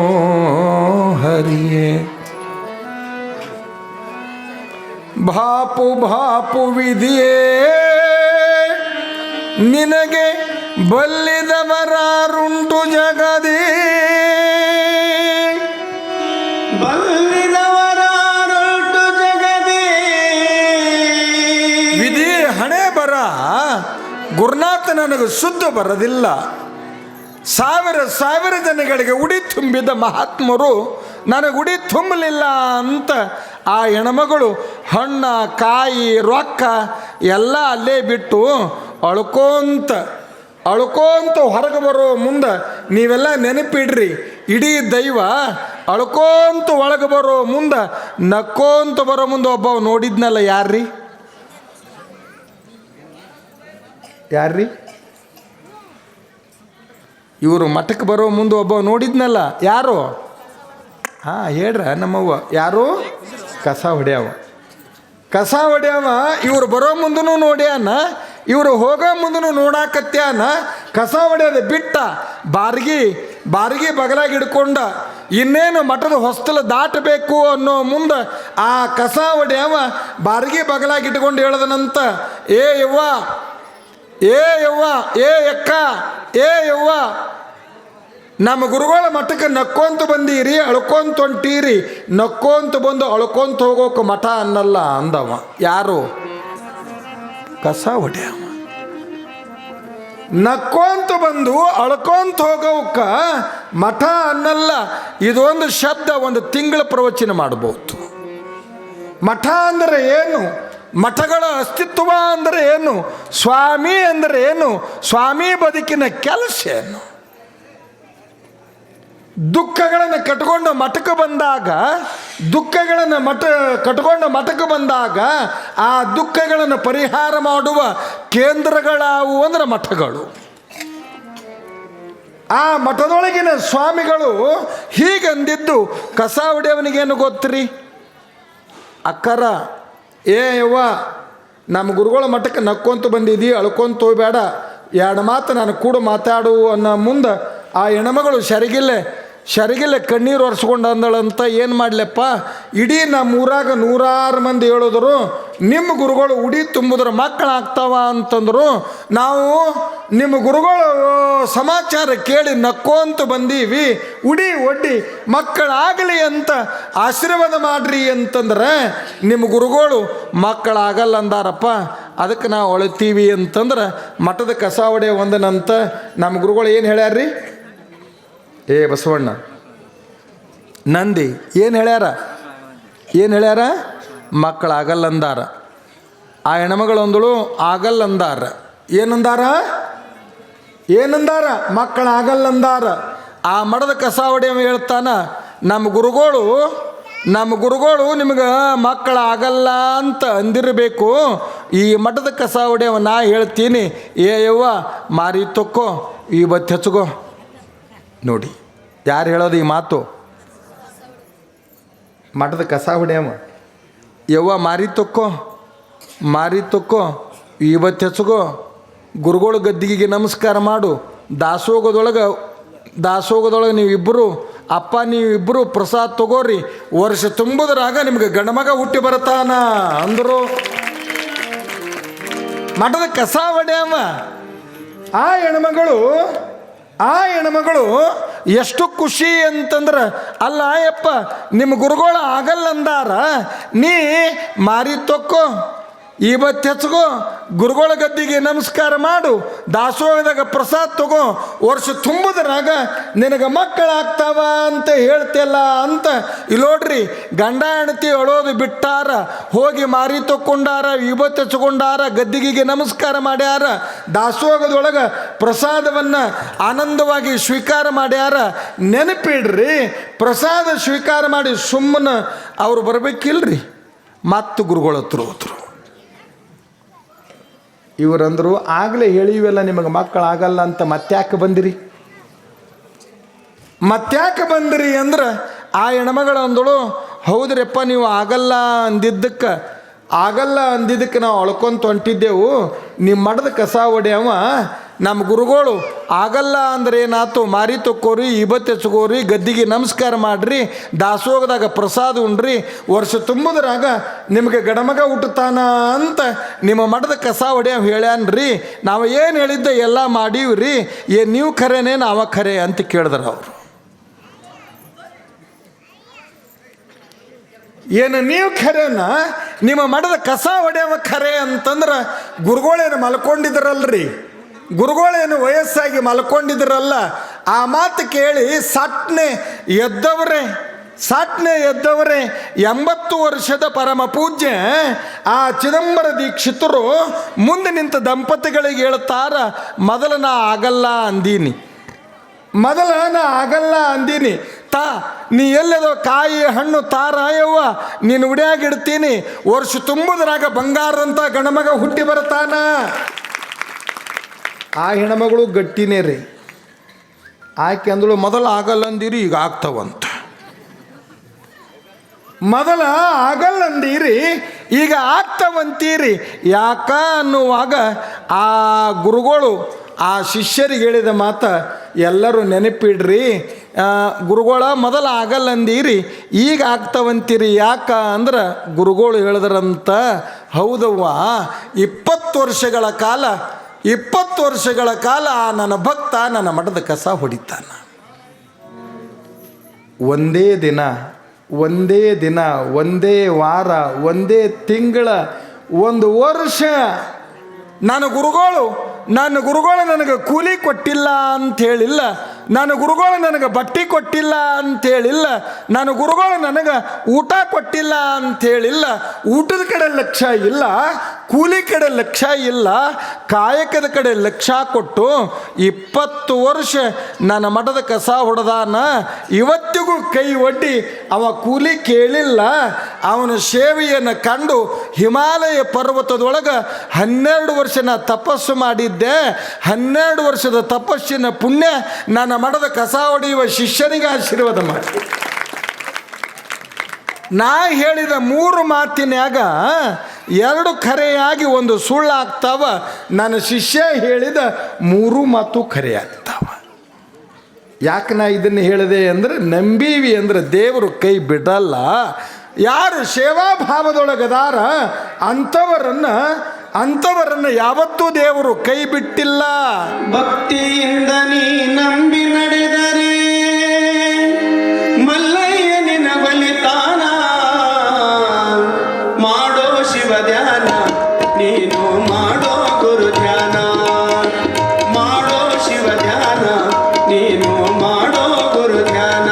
ಹರಿಯೇ. ಭಾಪು ವಿಧಿಯೇ ನಿನಗೆ ಬಲ್ಲಿದವರಾರುಂಟು ಜಗದಿ. ಬಲ್ಲಿದವರಾರುಂಟು ಗುರುನಾಥ ನನಗೆ ಶುದ್ಧ ಬರೋದಿಲ್ಲ. ಸಾವಿರ ಸಾವಿರ ಜನಗಳಿಗೆ ಉಡಿ ತುಂಬಿದ ಮಹಾತ್ಮರು ನನಗೆ ಉಡಿ ತುಂಬಲಿಲ್ಲ ಅಂತ ಆ ಹೆಣ್ಮಗಳು ಹಣ್ಣ ಕಾಯಿ ರೊಕ್ಕ ಎಲ್ಲ ಅಲ್ಲೇ ಬಿಟ್ಟು ಅಳ್ಕೋಂತ ಹೊರಗೆ ಬರೋ ಮುಂದೆ ನೀವೆಲ್ಲ ನೆನಪಿಡ್ರಿ, ಇಡೀ ದೈವ ಅಳ್ಕೋಂತ ಒಳಗೆ ಬರೋ ಮುಂದೆ ನಕ್ಕೋಂತ ಬರೋ ಮುಂದೆ ಒಬ್ಬ ನೋಡಿದ್ನಲ್ಲ. ಯಾರ್ರೀ ಇವರು ಮಠಕ್ಕೆ ಬರೋ ಮುಂದೆ ಒಬ್ಬ ನೋಡಿದ್ನಲ್ಲ. ಯಾರು? ಹೇಳ್ರ ನಮ್ಮವ್ವ. ಯಾರು? ಕಸ ಹೊಡ್ಯಾವ. ಇವ್ರು ಬರೋ ಮುಂದೂ ನೋಡ್ಯಾನ, ಇವರು ಹೋಗೋ ಮುಂದೂ ನೋಡಾಕತ್ಯಾನ. ಕಸ ಹೊಡ್ಯೋದು ಬಿಟ್ಟ ಬಾರಿಗೆ ಬಗಲಾಗಿ ಹಿಡ್ಕೊಂಡ ಇನ್ನೇನು ಮಠದ ಹೊಸ್ತಲು ದಾಟಬೇಕು ಅನ್ನೋ ಮುಂದೆ ಆ ಕಸ ಹೊಡ್ಯಾವ ಬಾರಿಗೆ ಬಗಲಾಗಿ ಇಟ್ಕೊಂಡು ಹೇಳ್ದನಂತ, ಏ ಯವ್ವ, ಏ ಅಕ್ಕ, ಏ ಯವ್ವ, ನಮ್ಮ ಗುರುಗಳ ಮಠಕ್ಕೆ ನಕ್ಕೊಂತ ಬಂದೀರಿ, ಅಳ್ಕೊಂತ ಹೊಂಟೀರಿ, ನಕ್ಕೊಂತ ಬಂದು ಅಳ್ಕೊಂತ ಹೋಗೋಕೆ ಮಠ ಅನ್ನಲ್ಲ ಅಂದವ. ಯಾರು? ಕಸ ಹೊಡ್ಯಾವ. ನಕ್ಕೊಂತ ಬಂದು ಅಳ್ಕೊಂತ ಹೋಗೋಕ ಮಠ ಅನ್ನಲ್ಲ. ಇದೊಂದು ಶಬ್ದ ಒಂದು ತಿಂಗಳ ಪ್ರವಚನ ಮಾಡ್ಬೋದು. ಮಠ ಅಂದರೆ ಏನು? ಮಠಗಳ ಅಸ್ತಿತ್ವ ಅಂದರೆ ಏನು? ಸ್ವಾಮಿ ಅಂದರೆ ಏನು? ಸ್ವಾಮಿ ಬದುಕಿನ ಕೆಲಸ ಏನು? ದುಃಖಗಳನ್ನು ಕಟ್ಕೊಂಡು ಮಠಕ್ಕೆ ಬಂದಾಗ ಆ ದುಃಖಗಳನ್ನು ಪರಿಹಾರ ಮಾಡುವ ಕೇಂದ್ರಗಳಾವು ಅಂದ್ರೆ ಮಠಗಳು. ಆ ಮಠದೊಳಗಿನ ಸ್ವಾಮಿಗಳು ಹೀಗಂದಿದ್ದು ಕಸ ಹೊಡೆಯವನಿಗೇನು ಗೊತ್ತ್ರಿ? ಅಕ್ಕರ, ಏ ಯವ್ವ, ನಮ್ಮ ಗುರುಗಳ ಮಠಕ್ಕೆ ನಕ್ಕೊಂತ ಬಂದಿದ್ದೀ, ಅಳ್ಕೊಂತ ಹೋಗ್ಬೇಡ, ಎರಡು ಮಾತು ನಾನು ಕೂಡ ಮಾತಾಡು ಅನ್ನೋ ಮುಂದೆ ಆ ಹೆಣ್ಮಗಳು ಶರಿಗಿಲ್ಲೆ ಕಣ್ಣೀರು ಒರೆಸ್ಕೊಂಡು ಅಂದಳಂತ. ಏನು ಮಾಡಲಪ್ಪ, ಇಡೀ ನಮ್ಮ ಊರಾಗ 100 ಮಂದಿ ಹೇಳಿದ್ರು ನಿಮ್ಮ ಗುರುಗಳು ಉಡಿ ತುಂಬಿದ್ರೆ ಮಕ್ಕಳಾಗ್ತಾವ ಅಂತಂದರು. ನಾವು ನಿಮ್ಮ ಗುರುಗಳು ಸಮಾಚಾರ ಕೇಳಿ ನಕ್ಕೋಂತ ಬಂದೀವಿ, ಉಡಿ ಒಡ್ಡಿ ಮಕ್ಕಳಾಗಲಿ ಅಂತ ಆಶೀರ್ವಾದ ಮಾಡ್ರಿ ಅಂತಂದ್ರೆ ನಿಮ್ಮ ಗುರುಗಳು ಮಕ್ಕಳಾಗಲ್ಲ ಅಂದಾರಪ್ಪ, ಅದಕ್ಕೆ ನಾವು ಅಳ್ತೀವಿ ಅಂತಂದ್ರೆ ಮಠದ ಕಸ ಹೊಡೆ ಒಂದನಂತ ನಮ್ಮ ಗುರುಗಳು ಏನು ಹೇಳ್ಯಾರ್ರಿ? ಏ ಬಸವಣ್ಣ, ನಂದಿ ಏನು ಹೇಳ್ಯಾರ? ಮಕ್ಕಳಾಗಲ್ಲಂದಾರ. ಆ ಹೆಣ್ಮಗಳು ಅಂದಳು ಆಗಲ್ಲಂದಾರ. ಏನಂದಾರ? ಮಕ್ಕಳಾಗಲ್ಲಂದಾರ. ಆ ಮಠದ ಕಸ ಹೊಡೆಯವ ಹೇಳ್ತಾನ, ನಮ್ಮ ಗುರುಗಳು ನಿಮ್ಗೆ ಮಕ್ಕಳಾಗಲ್ಲ ಅಂತ ಅಂದಿರಬೇಕು. ಈ ಮಠದ ಕಸ ಹೊಡೆಯವ ನಾ ಹೇಳ್ತೀನಿ, ಏ ಯವ್ವ ಮಾರಿ ತೊಕ್ಕೋ, ಈ ಬತ್ತಿ ಹಚ್ಕೋ. ನೋಡಿ ಯಾರು ಹೇಳೋದು ಈ ಮಾತು? ಮಠದ ಕಸ ಹೊಡೆಯವ. ಯವ್ವ ಮಾರಿ ತೊಕ್ಕೋ, ಇವತ್ತು ಹಚ್ಕೋ, ಗುರುಗಳು ಗದ್ದಿಗೆ ನಮಸ್ಕಾರ ಮಾಡು, ದಾಸೋಗದೊಳಗೆ ನೀವಿಬ್ಬರು ಅಪ್ಪ ನೀವಿಬ್ಬರು ಪ್ರಸಾದ ತಗೋರಿ, ವರ್ಷ ತುಂಬುದ್ರಾಗ ನಿಮ್ಗೆ ಗಂಡಮಗ ಹುಟ್ಟಿ ಬರ್ತಾನ ಅಂದರು. ಮಠದ ಕಸ ಹೊಡೆಯವ. ಆ ಹೆಣ್ಮಗಳು ಎಷ್ಟು ಖುಷಿ ಅಂತಂದ್ರೆ, ಅಲ್ಲ ಯಪ್ಪ ನಿಮ್ಮ ಗುರುಗಳು ಆಗಲ್ಲ ಅಂದಾರ, ನೀ ಮಾರಿ ತೊಕ್ಕೋ, ಇವತ್ತು ಹಚ್ಕೋ, ಗುರುಗಳ ಗದ್ದಿಗೆ ನಮಸ್ಕಾರ ಮಾಡು, ದಾಸೋಹದಾಗ ಪ್ರಸಾದ ತಗೋ, ವರ್ಷ ತುಂಬುದ್ರಾಗ ನಿನಗೆ ಮಕ್ಕಳಾಗ್ತಾವ ಅಂತ ಹೇಳ್ತಿಲ್ಲ ಅಂತ. ಇಲ್ಲೋಡ್ರಿ, ಗಂಡ ಹೆಂಡತಿ ಅಳೋದು ಬಿಟ್ಟಾರ, ಹೋಗಿ ಮಾರಿ ತಕ್ಕೊಂಡಾರ, ಇವತ್ತು ಹಚ್ಕೊಂಡಾರ, ಗದ್ದಿಗೆ ನಮಸ್ಕಾರ ಮಾಡ್ಯಾರ, ದಾಸೋಹದೊಳಗೆ ಪ್ರಸಾದವನ್ನು ಆನಂದವಾಗಿ ಸ್ವೀಕಾರ ಮಾಡ್ಯಾರ. ನೆನಪಿಡ್ರಿ, ಪ್ರಸಾದ ಸ್ವೀಕಾರ ಮಾಡಿ ಸುಮ್ಮನೆ ಅವ್ರು ಬರಬೇಕಿಲ್ರಿ, ಮತ್ತು ಗುರುಗಳ ಹತ್ರ ಹೋದ್ರು. ಇವರಂದರು, ಆಗಲೇ ಹೇಳಿವೆಲ್ಲ ನಿಮಗೆ ಮಕ್ಕಳಾಗಲ್ಲ ಅಂತ, ಮತ್ತ್ಯಾಕೆ ಬಂದಿರಿ ಅಂದ್ರೆ ಆ ಹೆಣ್ಮಗಳು ಅಂದಳು, ಹೌದ್ರಪ್ಪ ನೀವು ಆಗಲ್ಲ ಅಂದಿದ್ದಕ್ಕೆ ನಾವು ಅಳ್ಕೊಂತ ಹೊಂಟಿದ್ದೆವು. ನಿಮ್ಮ ಮಠದ ಕಸ ಹೊಡೆಯವ ನಮ್ಮ ಗುರುಗಳು ಆಗಲ್ಲ ಅಂದ್ರೆ ಏನಾಯ್ತು, ಮಾರಿ ತೊಕ್ಕೋರಿ, ಇವತ್ತು ಹಚ್ಕೋರಿ, ಗದ್ದಿಗೆ ನಮಸ್ಕಾರ ಮಾಡಿರಿ, ದಾಸೋಗದಾಗ ಪ್ರಸಾದ ಉಣ್ರಿ, ವರ್ಷ ತುಂಬುದ್ರಾಗ ನಿಮಗೆ ಗಡಮಗ ಹುಟ್ಟುತ್ತಾನ ಅಂತ ನಿಮ್ಮ ಮಠದ ಕಸ ಹೊಡೆಯವ ಹೇಳ್ಯಾನ್ರಿ. ನಾವು ಏನು ಹೇಳಿದ್ದೆ ಎಲ್ಲ ಮಾಡೀವ್ರಿ, ನೀವು ಖರೇನೆ ನಾವ ಖರೆ ಅಂತ ಕೇಳಿದ್ರು ಅವರು. ಏನು ನೀವು ಖರೇನ? ನಿಮ್ಮ ಮಠದ ಕಸ ಹೊಡೆಯವ ಖರೆ ಅಂತಂದ್ರೆ ಗುರುಗಳೇನು ಮಲ್ಕೊಂಡಿದ್ರಲ್ರಿ, ಗುರುಗಳೇನು ವಯಸ್ಸಾಗಿ ಮಲ್ಕೊಂಡಿದ್ರಲ್ಲ, ಆ ಮಾತು ಕೇಳಿ ಸಟ್ನೆ ಎದ್ದವರೇ 80 ವರ್ಷದ ಪರಮ ಪೂಜ್ಯ ಆ ಚಿದಂಬರ ದೀಕ್ಷಿತರು ಮುಂದೆ ನಿಂತ ದಂಪತಿಗಳಿಗೆ ಹೇಳ್ತಾರ, ಮೊದಲ ನಾ ಆಗಲ್ಲ ಅಂದೀನಿ ನೀ ಎಲ್ಲದೋ ಕಾಯಿ ಹಣ್ಣು ತಾರಾಯವ್ವ ನೀನು ಉಡಿಯಾಗಿಡ್ತೀನಿ, ವರ್ಷ ತುಂಬುದ್ರಾಗ ಬಂಗಾರದಂಥ ಗಣಮಗ ಹುಟ್ಟಿ ಬರ್ತಾನ. ಆ ಹೆಣ್ಮಗಳು ಗಟ್ಟಿನೇ ರೀ. ಆಕೆ ಅಂದಳು, ಮೊದಲು ಆಗಲ್ಲ ಅಂದಿರಿ, ಈಗ ಆಗ್ತಾವಂತ. ಮೊದಲ ಆಗಲ್ಲ ಅಂದಿರಿ, ಈಗ ಆಗ್ತಾವಂತೀರಿ ಯಾಕ ಅನ್ನುವಾಗ ಆ ಗುರುಗಳು ಆ ಶಿಷ್ಯರಿಗೆ ಹೇಳಿದ ಮಾತ ಎಲ್ಲರೂ ನೆನಪಿಡ್ರಿ. ಗುರುಗಳ ಮೊದಲು ಆಗಲ್ಲ ಅಂದೀರಿ, ಈಗ ಆಗ್ತಾವಂತೀರಿ ಯಾಕ ಅಂದ್ರೆ ಗುರುಗಳು ಹೇಳಿದ್ರಂತ, ಹೌದವ್ವ 20 ವರ್ಷಗಳ ಕಾಲ ನನ್ನ ಭಕ್ತ ನನ್ನ ಮಠದ ಕಸ ಹೊಡಿತಾನ. ಒಂದೇ ದಿನ ಒಂದೇ ವಾರ ಒಂದೇ ತಿಂಗಳ 1 ವರ್ಷ ನನ್ನ ಗುರುಗಳು ನನಗೆ ಕೂಲಿ ಕೊಟ್ಟಿಲ್ಲ ಅಂಥೇಳಿಲ್ಲ, ನನ್ನ ಗುರುಗಳು ನನಗೆ ಬಟ್ಟೆ ಕೊಟ್ಟಿಲ್ಲ ಅಂಥೇಳಿಲ್ಲ, ನನ್ನ ಗುರುಗಳು ನನಗೆ ಊಟ ಕೊಟ್ಟಿಲ್ಲ ಅಂಥೇಳಿಲ್ಲ. ಊಟದ ಕಡೆ ಲಕ್ಷ್ಯ ಇಲ್ಲ, ಕೂಲಿ ಕಡೆ ಲಕ್ಷ್ಯ ಇಲ್ಲ, ಕಾಯಕದ ಕಡೆ ಲಕ್ಷ್ಯ ಕೊಟ್ಟು 20 ವರ್ಷ ನನ್ನ ಮಠದ ಕಸ ಹೊಡೆದಾನ. ಇವತ್ತಿಗೂ ಕೈ ಒಡ್ಡಿ ಅವ ಕೂಲಿ ಕೇಳಿಲ್ಲ. ಅವನ ಸೇವೆಯನ್ನು ಕಂಡು ಹಿಮಾಲಯ ಪರ್ವತದೊಳಗೆ 12 ವರ್ಷ ನಾ ತಪಸ್ಸು ಮಾಡಿದ್ದೆ. 12 ವರ್ಷದ ತಪಸ್ಸಿನ ಪುಣ್ಯ ನನ್ನ ಮಠದ ಕಸ ಹೊಡೆಯುವ ಶಿಷ್ಯನಿಗೆ ಆಶೀರ್ವಾದ ಮಾಡಿ. ನಾ ಹೇಳಿದ 3 ಮಾತಿನ್ಯಾಗ 2 ಖರೆಯಾಗಿ 1 ಸುಳ್ಳಾಗ್ತಾವ. ನನ್ನ ಶಿಷ್ಯ ಹೇಳಿದ 3 ಮಾತು ಖರೆಯಾಗ್ತಾವ. ಯಾಕೆ ನಾ ಇದನ್ನು ಹೇಳಿದೆ ಅಂದರೆ, ನಂಬೀವಿ ಅಂದರೆ ದೇವರು ಕೈ ಬಿಡಲ್ಲ. ಯಾರು ಸೇವಾಭಾವದೊಳಗದಾರ ಅಂಥವರನ್ನು ಯಾವತ್ತೂ ದೇವರು ಕೈ ಬಿಟ್ಟಿಲ್ಲ. ಭಕ್ತಿಯಿಂದ ನೀ ನಂಬಿ ನಡೆದರೆ ಮಲ್ಲಯ್ಯ ನಿನ ಬಲಿತಾನ. ಮಾಡೋ ಶಿವ ಧ್ಯಾನ, ನೀನು ಮಾಡೋ ಗುರು ಧ್ಯಾನ. ಮಾಡೋ ಶಿವ ಧ್ಯಾನ, ನೀನು ಮಾಡೋ ಗುರು ಧ್ಯಾನ.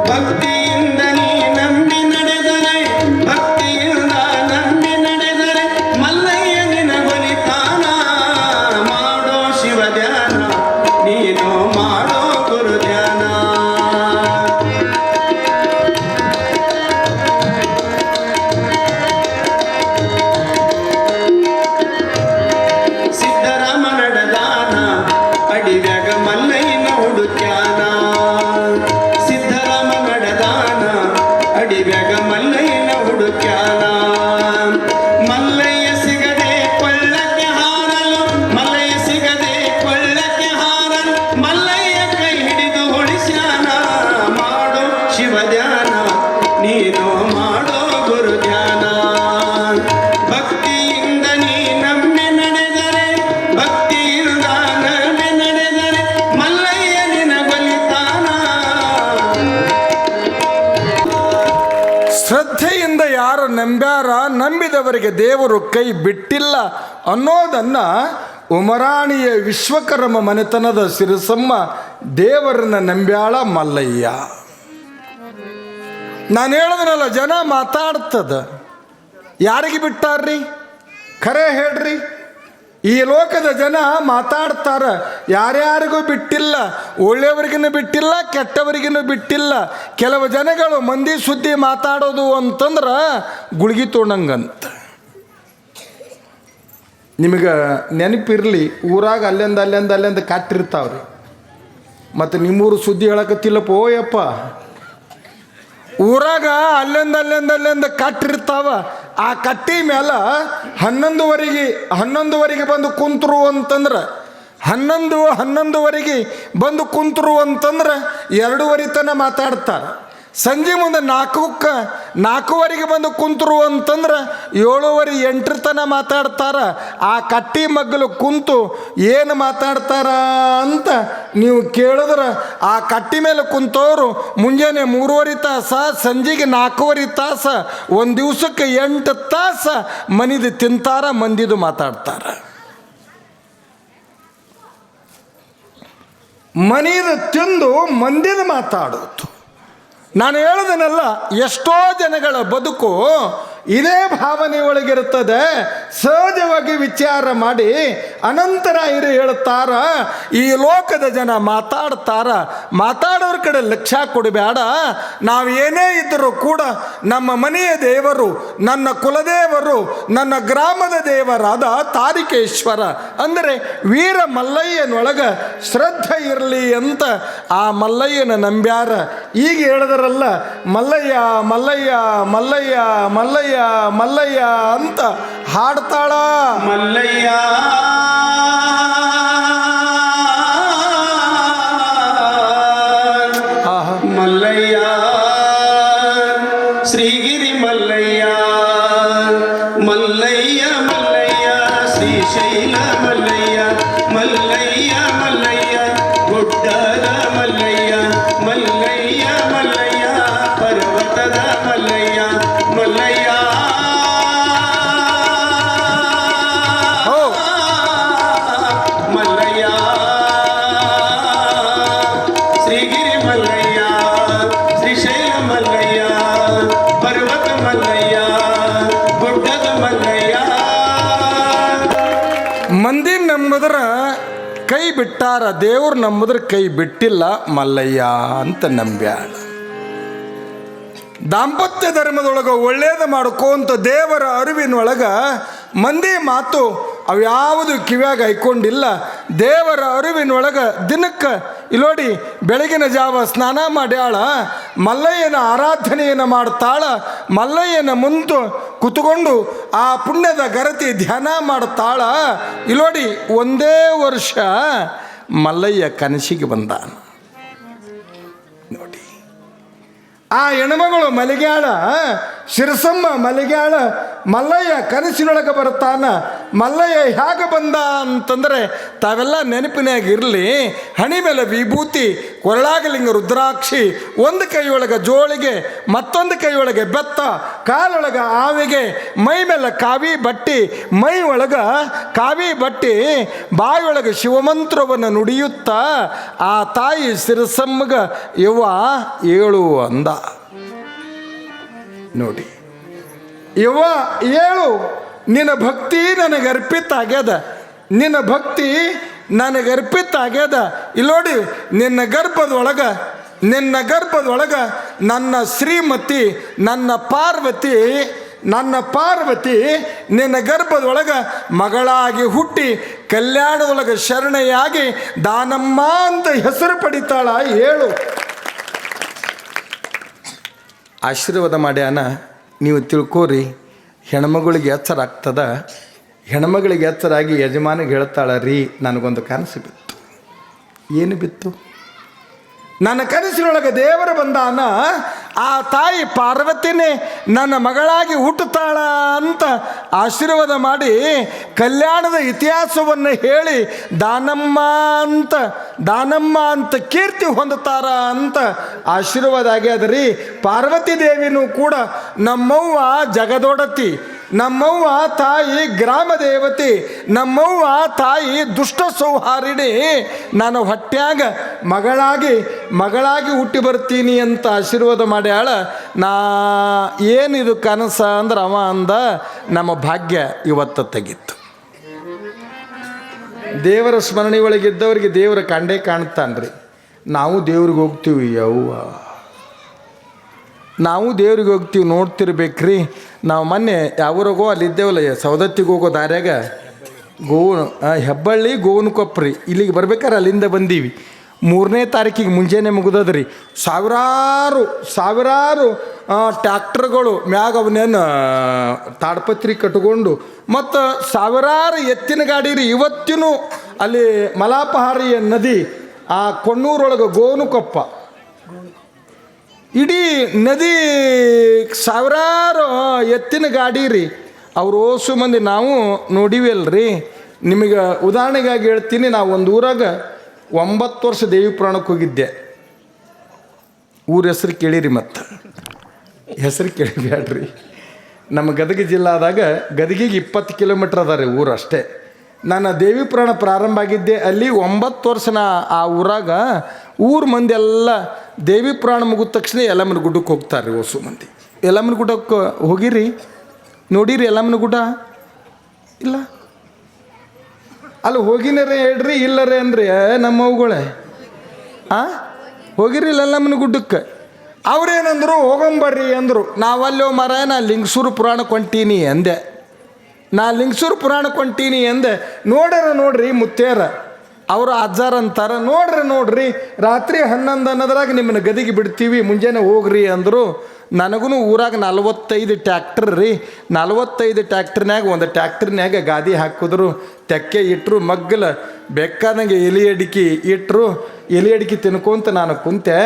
ಭಕ್ತಿಯಿಂದ ನೀ ನಂಬಿ ನಡೆದರೆ, ಭಕ್ತಿಯಿಂದ ನಂಬಿ ನಡೆದರೆ ಮಲ್ಲಯ್ಯ ನಿನ ಬಲಿತಾನ. ಮಾಡೋ ಶಿವ ಧ್ಯಾನ, ನೀನು ಮಾಡೋ ಗುರು ಧ್ಯಾನ. ಸಿದ್ದರಾಮ ನಡೆದಾನ, ಅಡಿವ್ಯಾಗ ಮಲ್ಲಯ್ಯನ ಹುಡುಕ್ಯಾನ. ಸಿದ್ದರಾಮ ನಡೆದಾನ, ಅಡಿವ್ಯಾಗ ಮಲ್ಲಯ್ಯನ ಹುಡುಕ್ಯಾನ. ಮಲ್ಲಯ್ಯ ಸಿಗದೆ ಕೊಳ್ಳಕ್ಕೆ ಹಾರಲು, ಮಲ್ಲಯ್ಯ ಸಿಗದೆ ಕೊಳ್ಳಕ್ಕೆ ಹಾರಲು ಮಲ್ಲಯ್ಯ ಕೈ ಹಿಡಿದು ಹೊಳಿಸ್ಯಾನ. ಮಾಡೋ ಶಿವ ಧ್ಯಾನ, ನೀನು ಮಾಡೋ ಗುರು ಧ್ಯಾನ. ಭಕ್ತಿಯಿಂದ ನೀ ನಂಬಿ ನಡೆದರೆ, ಭಕ್ತಿಯಿಂದ ನಂಬಿ ನಡೆದರೆ ಮಲ್ಲಯ್ಯ ನಿನ ಬಲಿತಾನ. ಶ್ರದ್ಧೆಯಿಂದ ಯಾರು ನಂಬ್ಯಾರ, ನಂಬಿದವರಿಗೆ ದೇವರು ಕೈ ಬಿಟ್ಟಿಲ್ಲ ಅನ್ನೋದನ್ನು ಉಮರಾಣಿಯ ವಿಶ್ವಕರ್ಮ ಮನೆತನದ ಸಿರಸಮ್ಮ ದೇವರನ್ನ ನಂಬ್ಯಾಳ ಮಲ್ಲಯ್ಯ. ನಾನು ಹೇಳಿದ್ನಲ್ಲ, ಜನ ಮಾತಾಡ್ತದ. ಯಾರಿಗೆ ಬಿಟ್ಟಾರ್ರಿ? ಖರೆ ಹೇಳ್ರಿ. ಈ ಲೋಕದ ಜನ ಮಾತಾಡ್ತಾರ, ಯಾರ್ಯಾರಿಗೂ ಬಿಟ್ಟಿಲ್ಲ. ಒಳ್ಳೆಯವರಿಗೂ ಬಿಟ್ಟಿಲ್ಲ, ಕೆಟ್ಟವರಿಗೂ ಬಿಟ್ಟಿಲ್ಲ. ಕೆಲವು ಜನಗಳು ಮಂದಿ ಸುದ್ದಿ ಮಾತಾಡೋದು ಅಂತಂದ್ರೆ ಗುಳಿಗೆ ತೊಗೊಂಡಂಗಂತ. ನಿಮಗೆ ನೆನಪಿರಲಿ, ಊರಾಗ ಅಲ್ಲಿಂದ ಕಟ್ಟಿರ್ತಾವ್ರಿ. ಮತ್ತು ನಿಮ್ಮೂರು ಸುದ್ದಿ ಹೇಳಕತ್ತಿಲ್ಲಪ್ಪ ಓಯಪ್ಪ. ಊರಾಗ ಅಲ್ಲಿಂದ ಕಟ್ಟಿರ್ತಾವ. ಆ ಕಟ್ಟಿ ಮೇಲೆ 11ವರೆಗೆ ಬಂದು ಕುಂತರು ಅಂತಂದ್ರೆ 11ವರೆಗೆ ಬಂದು ಕುಂತರು ಅಂತಂದ್ರೆ 2:30 ತನಕ ಮಾತಾಡ್ತಾರೆ. ಸಂಜೆ ಮುಂದೆ 4:05 ಬಂದು ಕುಂತರು ಅಂತಂದ್ರೆ 7:30 8 ತನಕ ಮಾತಾಡ್ತಾರ. ಆ ಕಟ್ಟಿ ಮಗ್ಗಲು ಕುಂತು ಏನು ಮಾತಾಡ್ತಾರ ಅಂತ ನೀವು ಕೇಳಿದ್ರೆ, ಆ ಕಟ್ಟಿ ಮೇಲೆ ಕುಂತವರು ಮುಂಜಾನೆ 3:30 ತಾಸು, ಸಂಜೆಗೆ 4:15 ತಾಸು, ಒಂದು ದಿವ್ಸಕ್ಕೆ 8 ತಾಸು ಮನಿದು ತಿಂತಾರ, ಮಂದಿದು ಮಾತಾಡ್ತಾರ. ಮನೀದು ತಿಂದು ಮಂದಿದ ಮಾತಾಡೋದು. ನಾನು ಹೇಳೋದನ್ನೆಲ್ಲ ಎಷ್ಟೋ ಜನಗಳ ಬದುಕು ಇದೇ ಭಾವನೆ ಒಳಗಿರುತ್ತದೆ. ಸಹಜವಾಗಿ ವಿಚಾರ ಮಾಡಿ ಅನಂತರ ಇರು ಹೇಳುತ್ತಾರ, ಈ ಲೋಕದ ಜನ ಮಾತಾಡೋರ ಕಡೆ ಲಕ್ಷ್ಯ ಕೊಡಬೇಡ. ನಾವು ಏನೇ ಇದ್ದರೂ ಕೂಡ ನಮ್ಮ ಮನೆಯ ದೇವರು, ನನ್ನ ಕುಲದೇವರು, ನನ್ನ ಗ್ರಾಮದ ದೇವರಾದ ತಾರಿಕೇಶ್ವರ ಅಂದರೆ ವೀರ ಮಲ್ಲಯ್ಯನೊಳಗ ಶ್ರದ್ಧೆ ಇರಲಿ ಅಂತ ಆ ಮಲ್ಲಯ್ಯನ ನಂಬ್ಯಾರ. ಈಗ ಹೇಳಿದ್ರಲ್ಲ, ಮಲ್ಲಯ್ಯ ಮಲ್ಲಯ್ಯ ಮಲ್ಲಯ್ಯ ಮಲ್ಲಯ್ಯ ಮಲ್ಲಯ್ಯ ಅಂತ ಹಾಡ್ತಾಳ. ಮಲ್ಲಯ್ಯ ಮಲ್ಲಯ್ಯ ಶ್ರೀಗಿರಿ ಮಲ್ಲಯ್ಯ ಮಲ್ಲಯ್ಯ ಮಲ್ಲಯ್ಯ ಶ್ರೀಶೈಲ ಮಲ್ಲಯ್ಯ ಮಲ್ಲಯ್ಯ ಮಲ್ಲಯ್ಯ ಗುಡ್ಡದ ಮಲ್ಲಯ್ಯ ಮಲ್ಲಯ್ಯ ಮಲ್ಲಯ್ಯ ಪರ್ವತದ ಮಲ್ಲಯ್ಯ ಮಲ್ಲಯ್ಯ ಮಲ್ಲಯ್ಯ ಶ್ರೀಗಿರಿ ಮಲ್ಲಯ್ಯ ಶ್ರೀಶೈಲ ಮಲ್ಲಯ್ಯ ಪರ್ವತ ಮಲ್ಲಯ್ಯ ಗುಡ್ಡದ ಮಲ್ಲಯ್ಯ. ಮಂದಿ ನಂಬುದ್ರ ಕೈ ಬಿಟ್ಟಾರ, ದೇವ್ರು ನಂಬುದ್ರ ಕೈ ಬಿಟ್ಟಿಲ್ಲ ಮಲ್ಲಯ್ಯ ಅಂತ ನಂಬ್ಯಾಳ. ದಾಂಪತ್ಯ ಧರ್ಮದೊಳಗೆ ಒಳ್ಳೇದು ಮಾಡ್ಕೋಂತ ದೇವರ ಅರಿವಿನೊಳಗ ಮಂದಿ ಮಾತು ಅವ್ಯಾವುದು ಕಿವ್ಯಾಗ ಹೈಕೊಂಡಿಲ್ಲ. ದೇವರ ಅರಿವಿನೊಳಗೆ ದಿನಕ್ಕೆ ಇಲ್ಲೋಡಿ ಬೆಳಗಿನ ಜಾವ ಸ್ನಾನ ಮಾಡ್ಯಾಳ, ಮಲ್ಲಯ್ಯನ ಆರಾಧನೆಯನ್ನು ಮಾಡ್ತಾಳ. ಮಲ್ಲಯ್ಯನ ಮುಂದೆ ಕುತ್ಕೊಂಡು ಆ ಪುಣ್ಯದ ಗರತಿ ಧ್ಯಾನ ಮಾಡ್ತಾಳ. ಇಲ್ಲೋಡಿ ಒಂದೇ ವರ್ಷ ಮಲ್ಲಯ್ಯ ಕನಸಿಗೆ ಬಂದ. ನೋಡಿ, ಆ ಹೆಣ್ಮಗಳು ಮಲಗ್ಯಾಳ, ಶಿರಸಮ್ಮ ಮಲಗ್ಯಾಳ. ಮಲ್ಲಯ್ಯ ಕನಸಿನೊಳಗೆ ಬರ್ತಾನ. ಮಲ್ಲಯ್ಯ ಹೇಗೆ ಬಂದ ಅಂತಂದರೆ ತಾವೆಲ್ಲ ನೆನಪಿನಾಗಿರಲಿ. ಹಣಿ ಮೇಲೆ ವಿಭೂತಿ, ಕೊರಳಾಗಲಿಂಗ ರುದ್ರಾಕ್ಷಿ, ಒಂದು ಕೈಯೊಳಗೆ ಜೋಳಿಗೆ, ಮತ್ತೊಂದು ಕೈಯೊಳಗೆ ಬೆತ್ತ, ಕಾಲೊಳಗೆ ಆವಿಗೆ, ಮೈ ಮೇಲೆ ಕಾವಿ ಬಟ್ಟಿ, ಮೈ ಒಳಗೆ ಕಾವಿ ಬಟ್ಟಿ, ಬಾಯೊಳಗೆ ಶಿವಮಂತ್ರವನ್ನು ನುಡಿಯುತ್ತಾ ಆ ತಾಯಿ ಶಿರಸಮ್ಮಗ ಯವ್ವ ಏಳು ಅಂದ. ನೋಡಿ, ಯವ್ವ ಏಳು, ನಿನ್ನ ಭಕ್ತಿ ನನಗೆ ಅರ್ಪಿತ ಆಗ್ಯದ, ನಿನ್ನ ಭಕ್ತಿ ನನಗೆ ಅರ್ಪಿತ ಆಗ್ಯದ. ಇಲ್ಲೋಡಿ, ನಿನ್ನ ಗರ್ಭದೊಳಗೆ ನನ್ನ ಶ್ರೀಮತಿ, ನನ್ನ ಪಾರ್ವತಿ ನಿನ್ನ ಗರ್ಭದೊಳಗೆ ಮಗಳಾಗಿ ಹುಟ್ಟಿ ಕಲ್ಯಾಣದೊಳಗೆ ಶರಣೆಯಾಗಿ ದಾನಮ್ಮ ಅಂತ ಹೆಸರು ಪಡಿತಾಳ. ಹೇಳು. ಆಶೀರ್ವಾದ ಮಾಡ್ಯಾನ. ನೀವು ತಿಳ್ಕೋರಿ, ಹೆಣ್ಮಗಳಿಗೆ ಎಚ್ಚರ ಆಗ್ತದ. ಹೆಣ್ಮಗಳಿಗೆ ಎಚ್ಚರಾಗಿ ಯಜಮಾನಿಗೆ ಹೇಳ್ತಾಳ, ರೀ ನನಗೊಂದು ಕನಸು ಬಿತ್ತು. ಏನು ಬಿತ್ತು? ನನ್ನ ಕನಸಿನೊಳಗೆ ದೇವರು ಬಂದಾನ, ಆ ತಾಯಿ ಪಾರ್ವತಿನೇ ನನ್ನ ಮಗಳಾಗಿ ಹುಟ್ಟುತ್ತಾಳ ಅಂತ ಆಶೀರ್ವಾದ ಮಾಡಿ ಕಲ್ಯಾಣದ ಇತಿಹಾಸವನ್ನು ಹೇಳಿ ದಾನಮ್ಮ ಅಂತ ಕೀರ್ತಿ ಹೊಂದುತ್ತಾರ ಅಂತ ಆಶೀರ್ವಾದ ಆಗ್ಯದ ರೀ. ಪಾರ್ವತಿ ದೇವಿನೂ ಕೂಡ ನಮ್ಮವ್ವ ಜಗದೊಡತಿ, ನಮ್ಮವ್ವ ತಾಯಿ ಗ್ರಾಮ ದೇವತೆ, ನಮ್ಮವ್ವ ತಾಯಿ ದುಷ್ಟ ಸೌಹಾರಿಣಿ. ನಾನು ಹೊಟ್ಯಾಗ ಮಗಳಾಗಿ ಹುಟ್ಟಿ ಬರ್ತೀನಿ ಅಂತ ಆಶೀರ್ವಾದ ಮಾಡ್ಯಾಳ. ನಾ ಏನಿದು ಕನಸ ಅಂದ್ರೆ ಅವ ಅಂದ, ನಮ್ಮ ಭಾಗ್ಯ ಇವತ್ತು ತೆಗಿತ್ತು. ದೇವರ ಸ್ಮರಣೆ ಒಳಗಿದ್ದವರಿಗೆ ದೇವರ ಕಂಡೇ ಕಾಣ್ತಾನ್ರಿ. ನಾವು ದೇವ್ರಿಗೆ ಹೋಗ್ತೀವಿ, ನಾವು ದೇವ್ರಿಗೆ ಹೋಗ್ತೀವಿ. ನೋಡ್ತಿರ್ಬೇಕ್ರಿ. ನಾವು ಮೊನ್ನೆ ಯಾವ್ರಾಗೋ ಅಲ್ಲಿದ್ದೇವಲ್ಲ, ಸೌದತ್ತಿಗೆ ಹೋಗೋ ದಾರ್ಯಾಗ ಹೆಬ್ಬಳ್ಳಿ ಗೋವನಕೊಪ್ರಿ ಇಲ್ಲಿಗೆ ಬರ್ಬೇಕಾರೆ ಅಲ್ಲಿಂದ ಬಂದೀವಿ. 3ನೇ ತಾರೀಕಿಗೆ ಮುಂಜಾನೆ ಮುಗಿದದ್ರಿ. ಸಾವಿರಾರು ಟ್ಯಾಕ್ಟರ್ಗಳು ಮ್ಯಾಗ ಅವನೇನು ತಾಡ್ಪತ್ರಿ ಕಟ್ಕೊಂಡು ಮತ್ತು ಸಾವಿರಾರು ಎತ್ತಿನ ಗಾಡಿ ರೀ. ಇವತ್ತಿನೂ ಅಲ್ಲಿ ಮಲಾಪಹಾರಿಯ ನದಿ, ಆ ಕೊಣ್ಣೂರೊಳಗೆ ಗೋವನಕೊಪ್ಪ ಇಡೀ ನದಿ ಸಾವಿರಾರು ಎತ್ತಿನ ಗಾಡಿ ರೀ. ಅವ್ರು ಓಸು ಮಂದಿ ನಾವು ನೋಡಿವಿ ಅಲ್ರಿ. ನಿಮಗೆ ಉದಾಹರಣೆಗಾಗಿ ಹೇಳ್ತೀನಿ, ನಾವು ಒಂದು ಊರಾಗ 9 ವರ್ಷ ದೇವಿ ಪುರಾಣಕ್ಕೆ ಹೋಗಿದ್ದೆ. ಊರ ಹೆಸರು ಕೇಳಿರಿ, ಮತ್ತು ಹೆಸರು ಕೇಳಿಬ್ಯಾಡ್ರಿ. ನಮ್ಮ ಗದಗ ಜಿಲ್ಲಾದಾಗ ಗದಗಿಗೆ 20 ಕಿಲೋಮೀಟ್ರ್ ಅದ ರೀ ಊರು ಅಷ್ಟೇ. ನನ್ನ ದೇವಿ ಪುರಾಣ ಪ್ರಾರಂಭ ಆಗಿದ್ದೆ ಅಲ್ಲಿ 9 ವರ್ಷ ಆ ಊರಾಗ ಊರು ಮಂದಿ ಎಲ್ಲ ದೇವಿ ಪುರಾಣ ಮುಗಿದ ತಕ್ಷಣ ಯಲ್ಲಮ್ಮನ ಗುಡ್ಡಕ್ಕೆ ಹೋಗ್ತಾರೆ ರೀ. ಹೊಸು ಮಂದಿ ಯಲ್ಲಮ್ಮನ ಗುಡ್ಡಕ್ಕೆ ಹೋಗಿರಿ, ನೋಡಿರಿ ಯಲ್ಲಮ್ಮನ ಗುಡ್ಡ ಇಲ್ಲ? ಅಲ್ಲಿ ಹೋಗಿನರೇ ಹೇಳ್ರಿ, ಇಲ್ಲರೇ ಅಂದ್ರಿ ನಮ್ಮವುಗಳೇ ಹೋಗಿರಿ ಯಲ್ಲಮ್ಮನ ಗುಡ್ಡಕ್ಕೆ. ಅವ್ರೇನಂದ್ರು ಹೋಗಂಬರ್ರಿ ಅಂದರು. ನಾವಲ್ಲೋ ಮರ ನಾ ಲಿಂಗಸೂರು ಪುರಾಣಕ್ಕೆ ಹೊಂಟೀನಿ ಅಂದೆ. ಲಿಂಗಸೂರು ಪುರಾಣಕ್ಕೆ ಹೊಂಟೀನಿ ಅಂದೆ. ನೋಡ್ರಿ ಮುತ್ತೇರ ಅವರು ಅಜ್ಜಾರ ಅಂತಾರೆ, ನೋಡ್ರಿ ರಾತ್ರಿ 11 ಅನ್ನೋದ್ರಾಗ ನಿಮ್ಮನ್ನ ಗದಿಗೆ ಬಿಡ್ತೀವಿ, ಮುಂಜಾನೆ ಹೋಗ್ರಿ ಅಂದರು. ನನಗೂ ಊರಾಗ 45 ಟ್ಯಾಕ್ಟ್ರ್ ರೀ. 45 ಟ್ಯಾಕ್ಟ್ರ್ನ್ಯಾಗ ಒಂದು ಟ್ಯಾಕ್ಟ್ರ್ನ್ಯಾಗ ಗಾದಿ ಹಾಕಿದ್ರು, ತೆಕ್ಕೆ ಇಟ್ಟರು, ಮಗ್ಗಲ ಬೇಕಾದಂಗೆ ಎಲೆ ಅಡಿಕೆ ಇಟ್ಟರು. ಎಲೆ ಅಡಿಕೆ ತಿನ್ಕೊಂತ ನಾನು ಕುಂತೆ.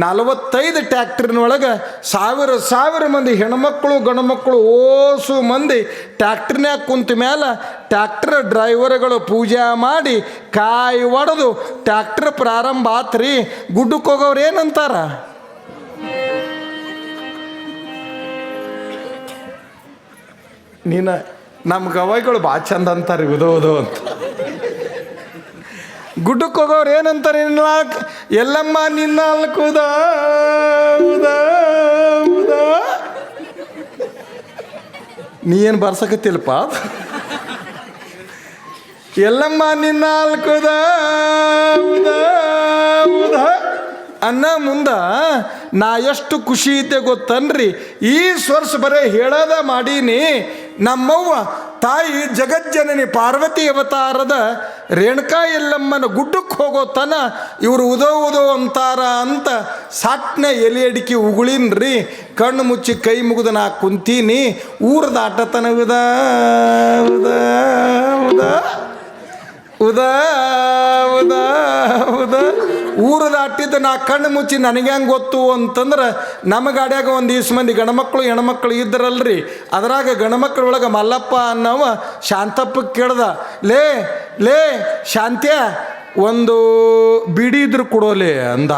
45 ಟ್ಯಾಕ್ಟ್ರಿನೊಳಗೆ ಸಾವಿರ ಮಂದಿ ಹೆಣ್ಮಕ್ಳು ಗಂಡುಮಕ್ಕಳು ಓಸು ಮಂದಿ ಟ್ಯಾಕ್ಟ್ರಿನ್ಯಾಗ ಕುಂತ ಮೇಲೆ ಟ್ಯಾಕ್ಟ್ರ್ ಡ್ರೈವರ್ಗಳು ಪೂಜೆ ಮಾಡಿ ಕಾಯಿ ಒಡೆದು ಟ್ಯಾಕ್ಟ್ರ್ ಪ್ರಾರಂಭ ಆತ್ರಿ. ಗುಡ್ಡಕ್ಕೆ ಹೋಗೋರು ಏನಂತಾರ? ನಮ್ಮ ಗವಾಯಿಗಳು ಭಾಳ ಚಂದ ಅಂತಾರೆ ಉದೋದು ಅಂತ. ಗುಡ್ಡಕ್ಕೆ ಹೋಗೋರು ಏನಂತಾರೆ? ಎಲ್ಲಮ್ಮ ನಿನ್ನಾಲ್ಕು ಉದಾ ಉದಾ ಉದಾ. ನೀ ಏನು ಬರ್ಸಕತ್ತಿಲ್ಪ? ಎಲ್ಲಮ್ಮ ನಿನ್ನಾಲ್ಕು ಉದಾ ಉದಾ ಉದಾ ಅನ್ನ ಮುಂದ ನಾ ಎಷ್ಟು ಖುಷಿ ಇದ್ದೆ ಗೊತ್ತನ್ರಿ. ಈ ವರ್ಷ ಬರೀ ಹೇಳೋದ ಮಾಡೀನಿ. ನಮ್ಮವ್ವ ತಾಯಿ ಜಗಜ್ಜನನಿ ಪಾರ್ವತಿ ಅವತಾರದ ರೇಣುಕಾ ಯಲ್ಲಮ್ಮನ ಗುಡ್ಡಕ್ಕೆ ಹೋಗೋ ತನ ಇವರು ಉದೋ ಅಂತಾರ ಅಂತ ಸಾಟ್ನ ಎಲೆ ಅಡಿಕೆ ಉಗುಳಿನ್ರಿ. ಕಣ್ಣು ಮುಚ್ಚಿ ಕೈ ಮುಗಿದು ನಾ ಕುಂತೀನಿ. ಊರ ದಾಟತನ ಉದಾ ಉದಾ ಉದಾ ಉದಾ ಉದಾ ಉದಾ. ಊರು ದಾಟಿದ್ದು ನಾ ಕಣ್ಣು ಮುಚ್ಚಿ ನನಗೆ ಹೆಂಗೆ ಗೊತ್ತು ಅಂತಂದ್ರೆ, ನಮ್ಮ ಗಾಡಿಯಾಗ ಒಂದು ಈಸು ಮಂದಿ ಗಂಡ್ಮಕ್ಳು ಹೆಣ್ಮಕ್ಳು ಇದ್ದರಲ್ರಿ. ಅದ್ರಾಗ ಗಂಡ್ಮಕ್ಳೊಳಗೆ ಮಲ್ಲಪ್ಪ ಅನ್ನವ ಶಾಂತಪ್ಪಕ್ಕೆ ಕೇಳ್ದ, ಲೇ ಶಾಂತ್ಯ ಒಂದು ಬಿಡಿ ಇದ್ರು ಕೊಡೋಲೆ ಅಂದ.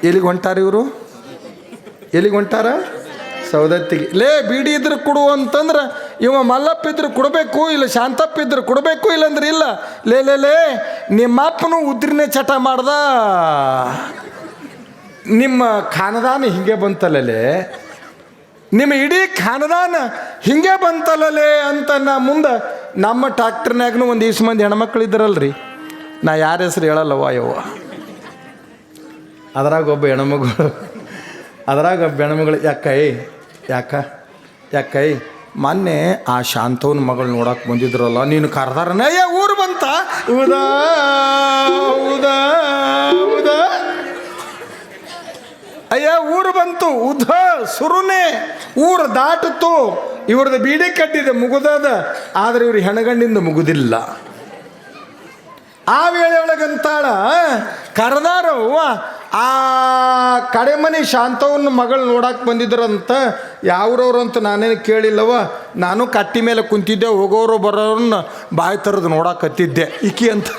ಎಲ್ಲಿಗೆ ಹೊಂಟಾರ ಇವರು? ಎಲ್ಲಿಗೆ ಹೊಂಟಾರ? ಸೌದತ್ತಿಗೆ. ಬೀಡಿ ಇದ್ರೆ ಕೊಡು ಅಂತಂದ್ರೆ ಇವ ಮಲ್ಲಪ್ಪ ಇದ್ರೆ ಕೊಡಬೇಕು, ಇಲ್ಲ ಶಾಂತಪ್ಪ ಇದ್ರೆ ಕೊಡಬೇಕು, ಇಲ್ಲಂದ್ರೆ ಇಲ್ಲ. ಲೇ ನಿಮ್ಮಪ್ಪನು ಉದ್ರಿನೇ ಚಟ ಮಾಡ್ದ. ನಿಮ್ಮ ಖಾನದಾನ ಹಿಂಗೆ ಬಂತಲ್ಲೇ, ನಿಮ್ಮ ಇಡೀ ಖಾನದಾನ ಹಿಂಗೆ ಬಂತಲ್ಲೇ ಅಂತ ನಾ ಮುಂದೆ ನಮ್ಮ ಟ್ಯಾಕ್ಟ್ರ್ನ್ಯಾಗೂ ಒಂದು ಈಸು ಮಂದಿ ಹೆಣ್ಮಕ್ಳು ಇದ್ದರಲ್ರಿ. ನಾ ಯಾರ ಹೆಸ್ರು ಹೇಳಲ್ಲವ್ವ ಯವ್ವ. ಅದ್ರಾಗ ಒಬ್ಬ ಹೆಣ್ಮಗಳು ಯಾಕೈ ಮೊನ್ನೆ ಆ ಶಾಂತವನ ಮಗಳು ನೋಡಕ್ಕೆ ಬಂದಿದ್ರಲ್ಲ, ನೀನು ಕರ್ದಾರನ? ಊರು ಬಂತ? ಉದಾ ಉದಾ ಉದಾ. ಊರು ಬಂತು. ಸುರುನೆ ಊರು ದಾಟಿತು. ಇವ್ರದ್ದು ಬೀಡಿ ಕಟ್ಟಿದೆ ಮುಗುದದ, ಆದರೆ ಇವ್ರು ಹೆಣಗಂಡಿಂದ ಮುಗುದಿಲ್ಲ. ಆ ವೇಳೆ ಒಳಗಂತಾಳ ಕರೆದಾರವ್ವ ಆ ಕಡೆ ಮನೆ ಶಾಂತವನ್ನ ಮಗಳು ನೋಡಕ್ಕೆ ಬಂದಿದ್ರಂತ. ಯಾವ್ರವ್ರು ಅಂತ ನಾನೇನು ಕೇಳಿಲ್ಲವ. ನಾನು ಕಟ್ಟಿ ಮೇಲೆ ಕುಂತಿದ್ದೆ. ಹೋಗೋರು ಬರೋರನ್ನ ಬಾಯಿ ತೆರೆದು ನೋಡಕತ್ತಿದ್ದೆ. ಇಕ್ಕಿ ಅಂತ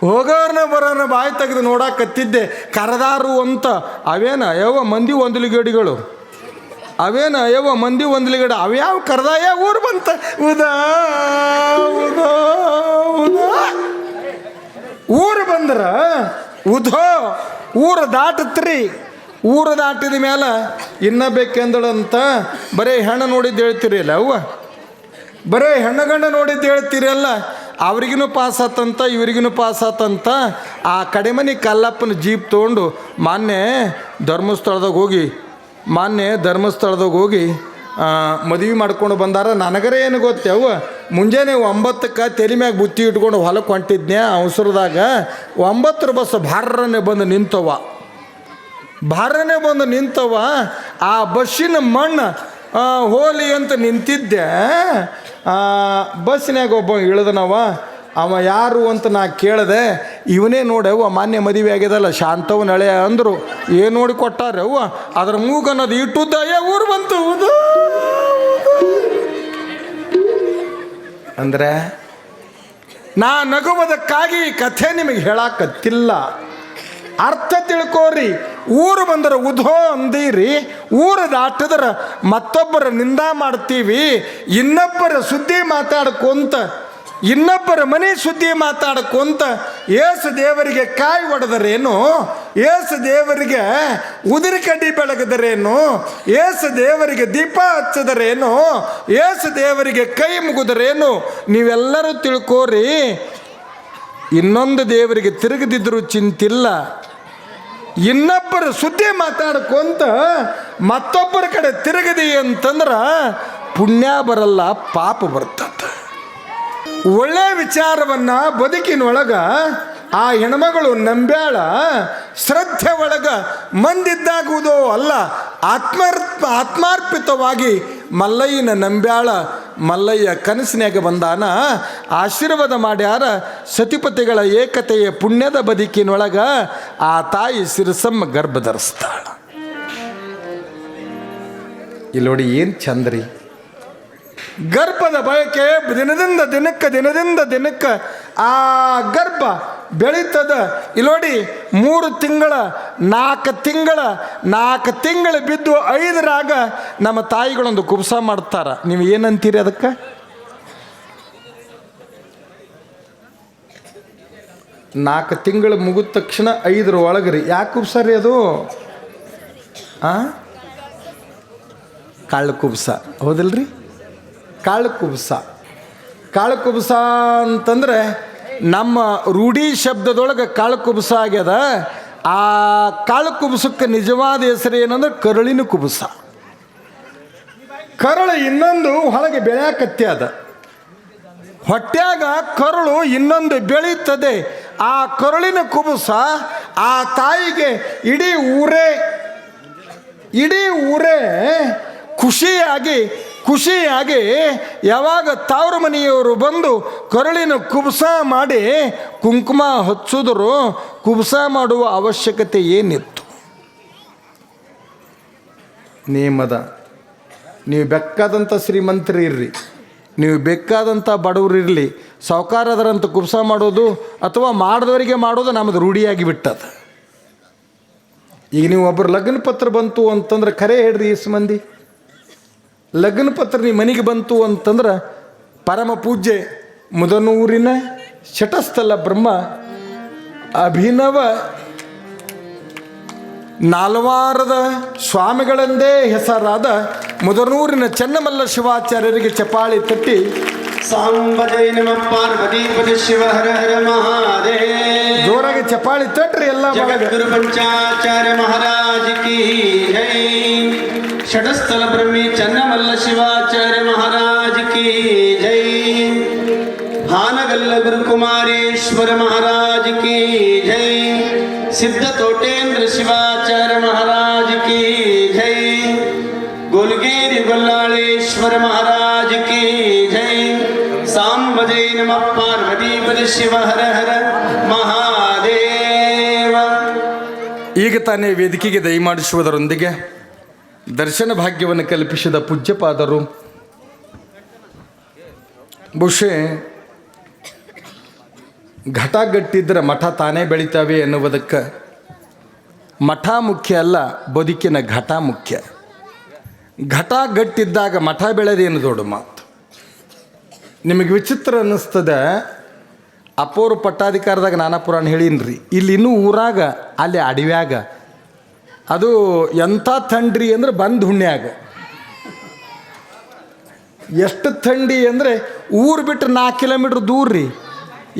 ಹೋಗೋರನ್ನ ಬರೋರನ್ನ ಬಾಯಿ ತೆಗೆದು ನೋಡಕತ್ತಿದ್ದೆ. ಕರೆದಾರು ಅಂತ ಅವೇನ ಯವ್ವ ಮಂದಿ ಒಂದಲಿಗೇಡಿಗಳು, ಅವೇನ ಯವ್ವ ಮಂದಿ ಒಂದಲಿಗೇಡಿ ಅವ್ಯಾವ ಕರೆದಾಯ ಊರು ಬಂತ. ಉದಾ ಉದಾ ಉದಾ. ಊರು ಬಂದ್ರ ಊರು ದಾಟತ್ರಿ. ಊರು ದಾಟಿದ ಮೇಲೆ ಇನ್ನ ಬೇಕೆಂದಳಂತ ಬರೀ ಹೆಣ್ಣು ನೋಡಿದ್ದು ಹೇಳ್ತೀರಿ ಅಲ್ಲ ಅವ್ವ, ಬರೀ ಹೆಣ್ಣು ಗಂಡ ನೋಡಿದ್ದು ಹೇಳ್ತೀರಿ ಅಲ್ಲ. ಅವ್ರಿಗೂ ಪಾಸ್ ಆತಂತ, ಇವ್ರಿಗೂ ಪಾಸ್ ಆತಂತ. ಆ ಕಡೆ ಮನೆ ಕಲ್ಲಪ್ಪನ ಜೀಪ್ ತೊಗೊಂಡು ಮೊನ್ನೆ ಧರ್ಮಸ್ಥಳದಾಗ ಹೋಗಿ ಮದುವೆ ಮಾಡ್ಕೊಂಡು ಬಂದಾರ. ನನಗರೇ ಏನು ಗೊತ್ತೇವ, ಮುಂಜಾನೆ 9ಕ್ಕೆ ತಲೆ ಮ್ಯಾಗ ಬುತ್ತಿ ಇಟ್ಕೊಂಡು ಹೊಲಕ್ಕೆ ಹೊಂಟಿದ್ನೆ. ಅವಸರದಾಗ 9 ಬಸ್ ಭಾರನೆ ಬಂದು ನಿಂತವ. ಆ ಬಸ್ಸಿನ ಮಣ್ಣು ಹೋಲಿ ಅಂತ ನಿಂತಿದ್ದೆ. ಬಸ್ಸಿನಾಗ ಒಬ್ಬ ಇಳಿದನವ. ಅವ ಯಾರು ಅಂತ ನಾ ಕೇಳಿದೆ. ಇವನೇ ನೋಡವ್ವ ಮಾನ್ಯ ಮದುವೆ ಆಗ್ಯದಲ್ಲ ಶಾಂತವನ ಹಳೆ ಅಂದರು. ಏನು ನೋಡಿ ಕೊಟ್ಟಾರೆ ಅವ್ವ. ಅದ್ರ ಮೂಗನ್ನೋದು ಇಟ್ಟುದ್ದ. ಊರು ಬಂತು. ಅಂದರೆ ನಾ ನಗುವುದಕ್ಕಾಗಿ ಕಥೆ ನಿಮಗೆ ಹೇಳಾಕತ್ತಿಲ್ಲ, ಅರ್ಥ ತಿಳ್ಕೋರಿ. ಊರು ಬಂದ್ರೆ ಉಧೋ ಅಂದೀರಿ, ಊರು ದಾಟಿದ್ರೆ ಮತ್ತೊಬ್ಬರ ನಿಂದ ಮಾಡ್ತೀವಿ, ಇನ್ನೊಬ್ಬರ ಸುದ್ದಿ ಮಾತಾಡ್ಕೊಂತ ಇನ್ನೊಬ್ಬರ ಮನೆ ಸುದ್ದಿ ಮಾತಾಡ್ಕೊಂತ ಏಸು ದೇವರಿಗೆ ಕಾಯಿ ಒಡೆದರೇನು, ಏಸು ದೇವರಿಗೆ ಉದಿರಿ ಕಡ್ಡಿ ಬೆಳಗದರೇನು, ಏಸು ದೇವರಿಗೆ ದೀಪ ಹಚ್ಚದರೇನು, ಏಸು ದೇವರಿಗೆ ಕೈ ಮುಗಿದರೇನು. ನೀವೆಲ್ಲರೂ ತಿಳ್ಕೋರಿ, ಇನ್ನೊಂದು ದೇವರಿಗೆ ತಿರುಗದಿದ್ರು ಚಿಂತಿಲ್ಲ. ಇನ್ನೊಬ್ಬರ ಸುದ್ದಿ ಮಾತಾಡ್ಕೊಂತ ಮತ್ತೊಬ್ಬರ ಕಡೆ ತಿರುಗದಿ ಅಂತಂದ್ರೆ ಪುಣ್ಯ ಬರಲ್ಲ, ಪಾಪ ಬರ್ತದೆ. ಒಳ್ಳೆ ವಿಚಾರವನ್ನು ಬದುಕಿನೊಳಗ ಆ ಹೆಣ್ಮಗಳು ನಂಬ್ಯಾಳ. ಶ್ರದ್ಧೆ ಒಳಗ ಮಂದಿದ್ದಾಗುವುದೋ ಅಲ್ಲ, ಆತ್ಮಾರ್ಪಿತವಾಗಿ ಮಲ್ಲಯ್ಯನ ನಂಬ್ಯಾಳ. ಮಲ್ಲಯ್ಯ ಕನಸಿನಾಗ ಬಂದಾನ, ಆಶೀರ್ವಾದ ಮಾಡ್ಯಾರ. ಸತಿಪತಿಗಳ ಏಕತೆಯ ಪುಣ್ಯದ ಬದುಕಿನೊಳಗ ಆ ತಾಯಿ ಸಿರಸಮ್ಮ ಗರ್ಭ ಧರಿಸ್ತಾಳ. ಇಲ್ಲಿ ನೋಡಿ ಏನು ಚಂದ್ರಿ, ಗರ್ಭದ ಬಯಕೆ ದಿನದಿಂದ ದಿನಕ್ಕೆ ಆ ಗರ್ಭ ಬೆಳೀತದ. ಇಲ್ಲಿ ನೋಡಿ 3 ತಿಂಗಳ 4 ತಿಂಗಳು ಬಿದ್ದು 5ರಾಗ ನಮ್ಮ ತಾಯಿಗಳೊಂದು ಕುಬ್ಸ ಮಾಡ್ತಾರ. ನೀವು ಏನಂತೀರಿ ಅದಕ್ಕೆ? 4 ತಿಂಗಳು ಮುಗಿದ ತಕ್ಷಣ 5ರ ಒಳಗ್ರಿ. ಯಾಕೆ ಕುಬ್ಸ ರೀ ಅದು? ಕಾಳು ಕುಬ್ಸ ಹೌದಿಲ್ರಿ? ಕಾಳು ಕುಬ್ಸ ಅಂತಂದರೆ ನಮ್ಮ ರೂಢಿ ಶಬ್ದದೊಳಗೆ ಕಾಳು ಕುಬ್ಸ ಆಗ್ಯದ. ಆ ಕಾಳು ಕುಬ್ಸಕ್ಕೆ ನಿಜವಾದ ಹೆಸರು ಏನಂದ್ರೆ ಕರುಳಿನ ಕುಬ್ಸ. ಕರುಳು ಇನ್ನೊಂದು ಹೊಳಗೆ ಬೆಳೆಯಕತ್ಯಾದ, ಹೊಟ್ಯಾಗ ಕರುಳು ಇನ್ನೊಂದು ಬೆಳೀತದೆ. ಆ ಕರುಳಿನ ಕುಬ್ಸ ಆ ತಾಯಿಗೆ ಇಡೀ ಊರೇ ಖುಷಿಯಾಗಿ ಯಾವಾಗ ತವ್ರ ಮನೆಯವರು ಬಂದು ಕರುಳಿನ ಕುಬ್ಸ ಮಾಡಿ ಕುಂಕುಮ ಹಚ್ಚಿದ್ರು, ಕುಬ್ಸ ಮಾಡುವ ಅವಶ್ಯಕತೆ ಏನಿತ್ತು? ನೇಮದ. ನೀವು ಬೇಕಾದಂಥ ಶ್ರೀಮಂತರು ಇರ್ರಿ, ನೀವು ಬೇಕಾದಂಥ ಬಡವರು ಇರಲಿ, ಸಾವುಕಾರದರಂತ ಕುಬ್ಸ ಮಾಡೋದು ಅಥವಾ ಮಾಡಿದವರಿಗೆ ಮಾಡೋದು ನಮ್ಮದು ರೂಢಿಯಾಗಿ ಬಿಟ್ಟದ. ಈಗ ನೀವು ಒಬ್ಬರು ಲಗ್ನ ಪತ್ರ ಬಂತು ಅಂತಂದ್ರೆ ಖರೆ ಹೇಳ್ರಿ, ಇಷ್ಟು ಮಂದಿ ಲಗ್ನ ಪತ್ರ ನಿಮ್ಮ ಮನೆಗೆ ಬಂತು ಅಂತಂದ್ರೆ ಪರಮ ಪೂಜ್ಯ ಮುದನೂರಿನ ಶಟಸ್ಥಲ ಬ್ರಹ್ಮ ಅಭಿನವ ನಾಲ್ವಾರದ ಸ್ವಾಮಿಗಳಂದೇ ಹೆಸರಾದ ಮುದನೂರಿನ ಚೆನ್ನಮಲ್ಲ ಶಿವಾಚಾರ್ಯರಿಗೆ ಚಪಾಳಿ ತಟ್ಟಿ ಸಾಂಬಜಯ ನಮಃ ಪಾರ್ವತೀಪತಿ ಶಿವ ಹರ ಹರ ಮಹಾದೇವ ಜೋರಾಗಿ ಚಪಾಳಿ ತಟ್ರಿ. ಎಲ್ಲ ಜಗದ್ಗುರು ಪಂಚಾಚಾರ್ಯ ಮಹಾರಾಜ್ ಕಿ ಜೈ. ಷಟಸ್ಥಲ ಬ್ರಹ್ಮಿ ಚನ್ನಮಲ್ಲ ಶಿವಾಚಾರ್ಯ ಮಹಾರಾಜ್ ಕಿ ಜೈ. ಹಾನಗಲ್ಲ ಗುರುಕುಮಾರೇಶ್ವರ ಮಹಾರಾಜ್ ಕಿ ಜೈ. ಸಿದ್ಧ ತೋಟೇಂದ್ರ ಶಿವಾಚಾರ್ಯ ಮಹಾರಾಜ್ ಕಿ ಜೈ. ಗೋಲ್ಗೇರಿ ಗೊಲ್ಲಾಳೇಶ್ವರ ಮಹಾರಾಜ್ ಕಿ ಜೈ. ಸಾಂಬಜಯ ನಮಃ ಪಾರ್ವತೀಪತಿ ಶಿವ ಹರ ಹರ ಮಹಾದೇವ. ಈಗ ತಾನೇ ವೇದಿಕೆಗೆ ದಯಮಾಡಿಸುವುದರೊಂದಿಗೆ ದರ್ಶನ ಭಾಗ್ಯವನ್ನು ಕಲ್ಪಿಸಿದ ಪೂಜ್ಯಪಾದರು ಬಹುಶಃ ಘಟ ಗಟ್ಟಿದ್ರೆ ಮಠ ತಾನೇ ಬೆಳಿತಾವೆ ಎನ್ನುವುದಕ್ಕೆ ಮಠ ಮುಖ್ಯ ಅಲ್ಲ, ಬದುಕಿನ ಘಟ ಮುಖ್ಯ. ಘಟ ಗಟ್ಟಿದ್ದಾಗ ಮಠ ಬೆಳೆದೇನು ದೊಡ್ಡ ಮಾತು. ನಿಮಗೆ ವಿಚಿತ್ರ ಅನ್ನಿಸ್ತದೆ, ಅಪೂರ್ವ ಪಟ್ಟಾಧಿಕಾರದಾಗ ನಾನಾ ಪುರಾಣ ಹೇಳೀನ್ರಿ. ಇಲ್ಲಿ ಇನ್ನೂ ಊರಾಗ ಅಲ್ಲಿ ಅಡವ್ಯಾಗ ಅದು ಎಂಥ ಥಂಡ್ರಿ ಅಂದ್ರೆ ಬಂದು ಹುಣ್ಣ್ಯಾಗ. ಎಷ್ಟು ಥಂಡಿ ಅಂದರೆ ಊರು ಬಿಟ್ಟು 4 ಕಿಲೋಮೀಟ್ರ್ ದೂರ ರೀ.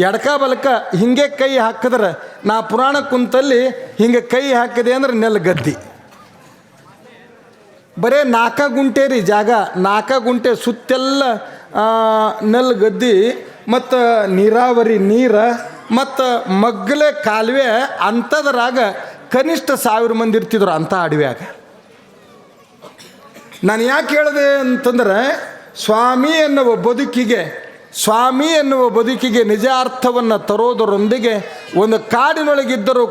ಎಡಕ ಬಲಕ ಹಿಂಗೆ ಕೈ ಹಾಕಿದ್ರೆ, ನಾ ಪುರಾಣ ಕುಂತಲ್ಲಿ ಹಿಂಗೆ ಕೈ ಹಾಕಿದೆ ಅಂದ್ರೆ ನೆಲ ಗದ್ದಿ. ಬರೇ 4 ಗುಂಟೆ ರೀ ಜಾಗ, 4 ಗುಂಟೆ ಸುತ್ತೆಲ್ಲ ನೆಲ ಗದ್ದಿ ಮತ್ತು ನೀರಾವರಿ ನೀರು ಮತ್ತು ಮಗ್ಗಲೆ ಕಾಲುವೆ ಅಂಥದ್ರಾಗ ಕನಿಷ್ಠ 1000 ಮಂದಿ ಇರ್ತಿದ್ರು ಅಂಥ ಅಡವ್ಯಾಗ. ನಾನು ಯಾಕೆ ಹೇಳಿದೆ ಅಂತಂದ್ರೆ ಸ್ವಾಮಿ ಎನ್ನುವ ಬದುಕಿಗೆ ನಿಜ ಅರ್ಥವನ್ನು ತರೋದರೊಂದಿಗೆ ಒಂದು ಕಾಡಿನೊಳಗಿದ್ದರೂ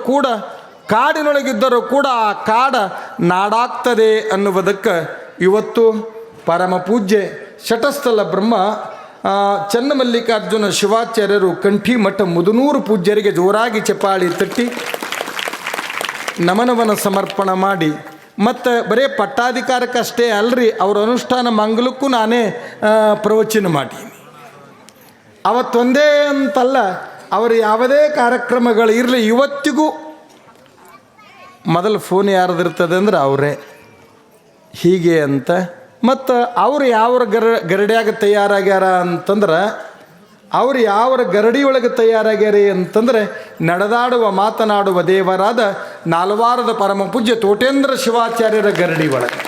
ಕೂಡ ಆ ಕಾಡ ನಾಡಾಗ್ತದೆ ಅನ್ನುವುದಕ್ಕೆ ಇವತ್ತು ಪರಮ ಪೂಜ್ಯ ಶಟಸ್ಥಲ ಬ್ರಹ್ಮ ಚನ್ನಮಲ್ಲಿಕಾರ್ಜುನ ಶಿವಾಚಾರ್ಯರು ಕಂಠಿಮಠ ಮುದನೂರು ಪೂಜ್ಯರಿಗೆ ಜೋರಾಗಿ ಚಪಾಳಿ ತಟ್ಟಿ ನಮನವನ್ನು ಸಮರ್ಪಣೆ ಮಾಡಿ, ಮತ್ತು ಬರೀ ಪಟ್ಟಾಧಿಕಾರಕ್ಕಷ್ಟೇ ಅಲ್ರಿ, ಅವರ ಅನುಷ್ಠಾನ ಮಂಗಲಕ್ಕೂ ನಾನೇ ಪ್ರವಚನ ಮಾಡೀನಿ. ಅವತ್ತೊಂದೇ ಅಂತಲ್ಲ, ಅವರು ಯಾವುದೇ ಕಾರ್ಯಕ್ರಮಗಳು ಇರಲಿ, ಇವತ್ತಿಗೂ ಮೊದಲು ಫೋನ್ ಯಾರ್ದಿರ್ತದೆ ಅಂದ್ರೆ ಅವರೇ ಹೀಗೆ ಅಂತ. ಮತ್ತು ಅವ್ರು ಯಾವ ಗರಡಿಯಾಗ ತಯಾರಾಗ್ಯಾರ ಅಂತಂದ್ರೆ, ಅವ್ರು ಯಾವ ಗರಡಿಯೊಳಗೆ ತಯಾರಾಗ್ಯಾರಿ ಅಂತಂದರೆ ನಡೆದಾಡುವ ಮಾತನಾಡುವ ದೇವರಾದ ನಾಲ್ವಾರದ ಪರಮ ಪೂಜ್ಯ ತೋಟೇಂದ್ರ ಶಿವಾಚಾರ್ಯರ ಗರಡಿ ಒಳಗೆ.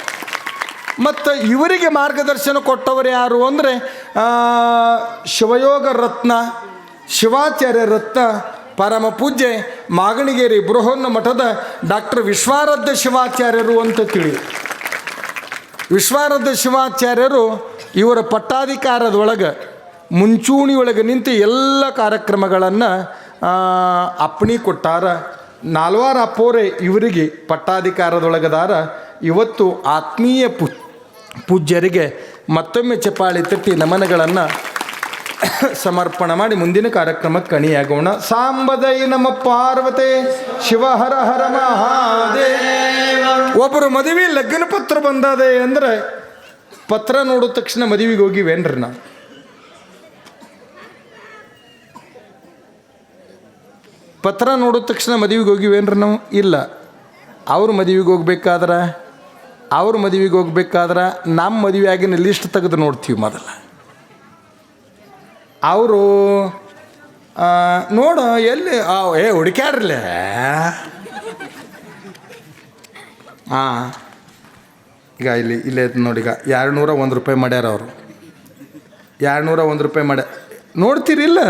ಮತ್ತು ಇವರಿಗೆ ಮಾರ್ಗದರ್ಶನ ಕೊಟ್ಟವರು ಯಾರು ಅಂದರೆ ಶಿವಯೋಗ ರತ್ನ, ಶಿವಾಚಾರ್ಯ ರತ್ನ, ಪರಮ ಪೂಜ್ಯ ಮಾಗಣಿಗೇರಿ ಬೃಹನ್ನ ಮಠದ ಡಾಕ್ಟರ್ ವಿಶ್ವಾರಾಧ್ಯ ಶಿವಾಚಾರ್ಯರು ಅಂತ ತಿಳಿ. ವಿಶ್ವಾರಾಧ್ಯ ಶಿವಾಚಾರ್ಯರು ಇವರ ಪಟ್ಟಾಧಿಕಾರದೊಳಗೆ ಮುಂಚೂಣಿಯೊಳಗೆ ನಿಂತು ಎಲ್ಲ ಕಾರ್ಯಕ್ರಮಗಳನ್ನು ಅಪ್ಪಣಿ ಕೊಟ್ಟಾರ. ನಾಲ್ವಾರ ಅಪ್ಪೋರೆ ಇವರಿಗೆ ಪಟ್ಟಾಧಿಕಾರದೊಳಗದಾರ. ಇವತ್ತು ಆತ್ಮೀಯ ಪೂಜ್ಯರಿಗೆ ಮತ್ತೊಮ್ಮೆ ಚಪ್ಪಾಳಿ ತಟ್ಟಿ ನಮನಗಳನ್ನು ಸಮರ್ಪಣೆ ಮಾಡಿ ಮುಂದಿನ ಕಾರ್ಯಕ್ರಮಕ್ಕೆ ಕಣಿಯಾಗೋಣ. ಸಾಂಬದೈ ನಮ್ಮ ಪಾರ್ವತೆ ಶಿವ ಹರ ಹರ ಮಹಾದೇವ. ಒಬ್ಬರು ಮದುವೆ ಲಗ್ನ ಪತ್ರ ಬಂದದೆ ಅಂದರೆ ಪತ್ರ ನೋಡಿದ ತಕ್ಷಣ ಮದುವೆಗೆ ಹೋಗಿವೇನ್ರಿ ನಾವು? ಪತ್ರ ನೋಡಿದ ತಕ್ಷಣ ಮದುವೆಗೆ ಹೋಗಿವೇನ್ರಿ ನಾವು? ಇಲ್ಲ. ಅವ್ರ ಮದುವೆಗೆ ಹೋಗ್ಬೇಕಾದ್ರೆ ನಮ್ಮ ಮದುವೆ ಆಗಿನ ಲಿಸ್ಟ್ ತೆಗೆದು ನೋಡ್ತೀವಿ ಮೊದಲು. ಅವರು ನೋಡು ಎಲ್ಲಿ ಹುಡುಕ್ಯಾಡ್ರಲ್ಲೇ. ಈಗ ಇಲ್ಲೇ ನೋಡಿ, ಈಗ 201 ರೂಪಾಯಿ ಮಾಡ್ಯಾರ ಅವರು. 201 ರೂಪಾಯಿ ಮಾಡ್ಯಾರ ನೋಡ್ತೀರಿಲ್ಲ.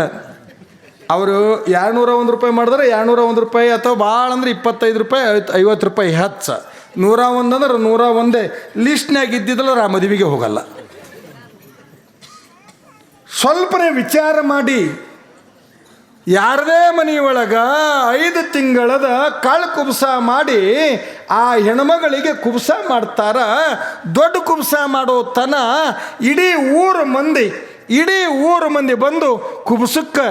ಅವರು 201 ರೂಪಾಯಿ ಮಾಡಿದ್ರೆ 201 ರೂಪಾಯಿ, ಅಥವಾ ಭಾಳ ಅಂದ್ರೆ 25 ರೂಪಾಯಿ, 50 ರೂಪಾಯಿ ಹೆಚ್ಚು. 101 ಅಂದ್ರೆ 101 ಲಿಸ್ಟ್ನಾಗ ಇದ್ದಿದ್ದಲ್ಲ ಆ ಮದುವೆಗೆ ಹೋಗಲ್ಲ. ಸ್ವಲ್ಪನೇ ವಿಚಾರ ಮಾಡಿ. ಯಾರದೇ ಮನೆಯೊಳಗೆ 5 ತಿಂಗಳದ ಕಾಳು ಕುಬ್ಸ ಮಾಡಿ ಆ ಹೆಣ್ಮಗಳಿಗೆ ಕುಬ್ಸ ಮಾಡ್ತಾರ. ದೊಡ್ಡ ಕುಬ್ಸ ಮಾಡೋ ತನ ಇಡೀ ಊರು ಮಂದಿ ಬಂದು ಕುಬ್ಸಕ್ಕೆ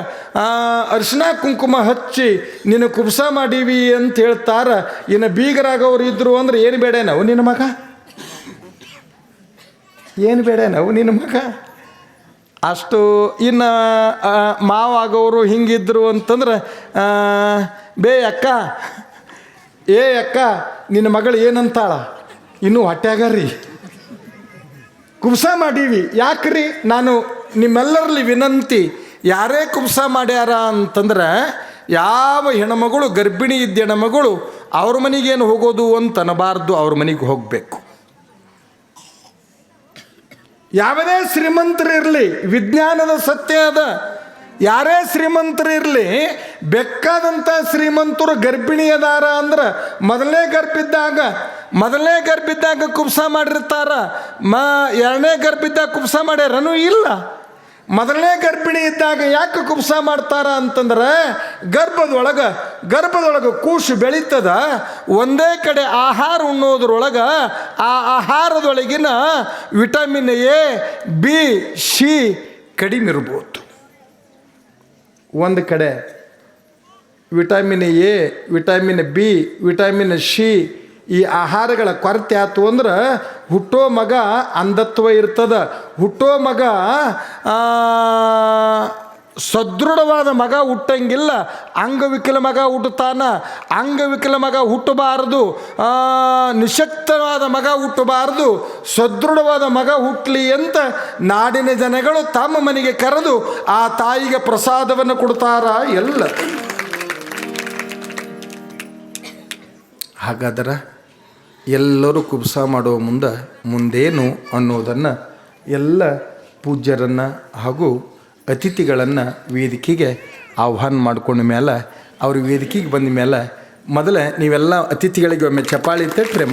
ಅರಿಶಿನ ಕುಂಕುಮ ಹಚ್ಚಿ ನಿನ್ನ ಕುಬ್ಸ ಮಾಡೀವಿ ಅಂತ ಹೇಳ್ತಾರ. ಇನ್ನು ಬೀಗರಾಗವ್ರು ಇದ್ರು ಅಂದ್ರೆ ಏನು ಬೇಡ ನಾವು ನಿನ್ನ ಮಗ, ಏನು ಬೇಡ ನಾವು ನಿನ್ನ ಮಗ ಅಷ್ಟು. ಇನ್ನು ಮಾವಾಗೋರು ಹಿಂಗಿದ್ರು ಅಂತಂದ್ರೆ ಅಕ್ಕ ನಿನ್ನ ಮಗಳು ಏನಂತಾಳ, ಇನ್ನೂ ಹೊಟ್ಯಾಗ್ರಿ ಕುಬ್ಸ ಮಾಡೀವಿ. ಯಾಕ್ರಿ? ನಾನು ನಿಮ್ಮೆಲ್ಲರಲ್ಲಿ ವಿನಂತಿ, ಯಾರೇ ಕುಬ್ಸ ಮಾಡ್ಯಾರ ಅಂತಂದ್ರೆ ಯಾವ ಹೆಣ್ಮಗಳು ಗರ್ಭಿಣಿ ಇದ್ದ ಹೆಣ್ಮಗಳು ಅವ್ರ ಮನೆಗೇನು ಹೋಗೋದು ಅಂತ ಅನ್ನಬಾರ್ದು, ಅವ್ರ ಮನೆಗೆ ಹೋಗಬೇಕು. ಯಾವುದೇ ಶ್ರೀಮಂತರಿರಲಿ, ವಿಜ್ಞಾನದ ಸತ್ಯ ಅದ. ಯಾರೇ ಶ್ರೀಮಂತರಿರಲಿ, ಬೇಕಾದಂಥ ಶ್ರೀಮಂತರು ಗರ್ಭಿಣಿ ಅದಾರ ಅಂದ್ರೆ ಮೊದಲನೇ ಗರ್ಭಿದ್ದಾಗ ಕುಬ್ಸ ಮಾಡಿರ್ತಾರ. ಎರಡನೇ ಗರ್ಭಿದ್ದಾಗ ಕುಬ್ಸ ಮಾಡ್ಯಾರನೂ ಇಲ್ಲ. ಮೊದಲನೇ ಗರ್ಭಿಣಿ ಇದ್ದಾಗ ಯಾಕೆ ಕುಬ್ಸ ಮಾಡ್ತಾರ ಅಂತಂದ್ರೆ ಗರ್ಭದೊಳಗೆ ಕೂಸು ಬೆಳೀತದ. ಒಂದೇ ಕಡೆ ಆಹಾರ ಉಣ್ಣೋದ್ರೊಳಗೆ ಆ ಆಹಾರದೊಳಗಿನ ವಿಟಮಿನ್ ಎ, ಬಿ, ಸಿ ಕಡಿಮೆ ಇರ್ಬೋದು. ಒಂದು ಕಡೆ vitamin A, vitamin B, vitamin C ಈ ಆಹಾರಗಳ ಕೊರತೆ ಆಯ್ತು ಅಂದ್ರೆ ಹುಟ್ಟೋ ಮಗ ಅಂಧತ್ವ ಇರ್ತದ. ಹುಟ್ಟೋ ಮಗ ಸದೃಢವಾದ ಮಗ ಹುಟ್ಟಂಗಿಲ್ಲ. ಅಂಗವಿಕಲ ಮಗ ಹುಟ್ಟುತ್ತಾನ. ಅಂಗವಿಕಲ ಮಗ ಹುಟ್ಟಬಾರದು, ನಿಶಕ್ತವಾದ ಮಗ ಹುಟ್ಟಬಾರದು, ಸದೃಢವಾದ ಮಗ ಹುಟ್ಟಲಿ ಅಂತ ನಾಡಿನ ಜನಗಳು ತಮ್ಮ ಮನೆಗೆ ಕರೆದು ಆ ತಾಯಿಗೆ ಪ್ರಸಾದವನ್ನು ಕೊಡ್ತಾರ ಎಲ್ಲ. ಹಾಗಾದ್ರೆ ಎಲ್ಲರೂ ಕುಬ್ಸ ಮಾಡೋ ಮುಂದೇನು ಅನ್ನೋದನ್ನು ಎಲ್ಲ ಪೂಜ್ಯರನ್ನು ಹಾಗೂ ಅತಿಥಿಗಳನ್ನು ವೇದಿಕೆಗೆ ಆಹ್ವಾನ ಮಾಡ್ಕೊಂಡ ಮೇಲೆ, ಅವ್ರ ವೇದಿಕೆಗೆ ಬಂದ ಮೇಲೆ ಮೊದಲೇ ನೀವೆಲ್ಲ ಅತಿಥಿಗಳಿಗೆ ಒಮ್ಮೆ ಚಪ್ಪಾಳಿ ತಟ್ರೆ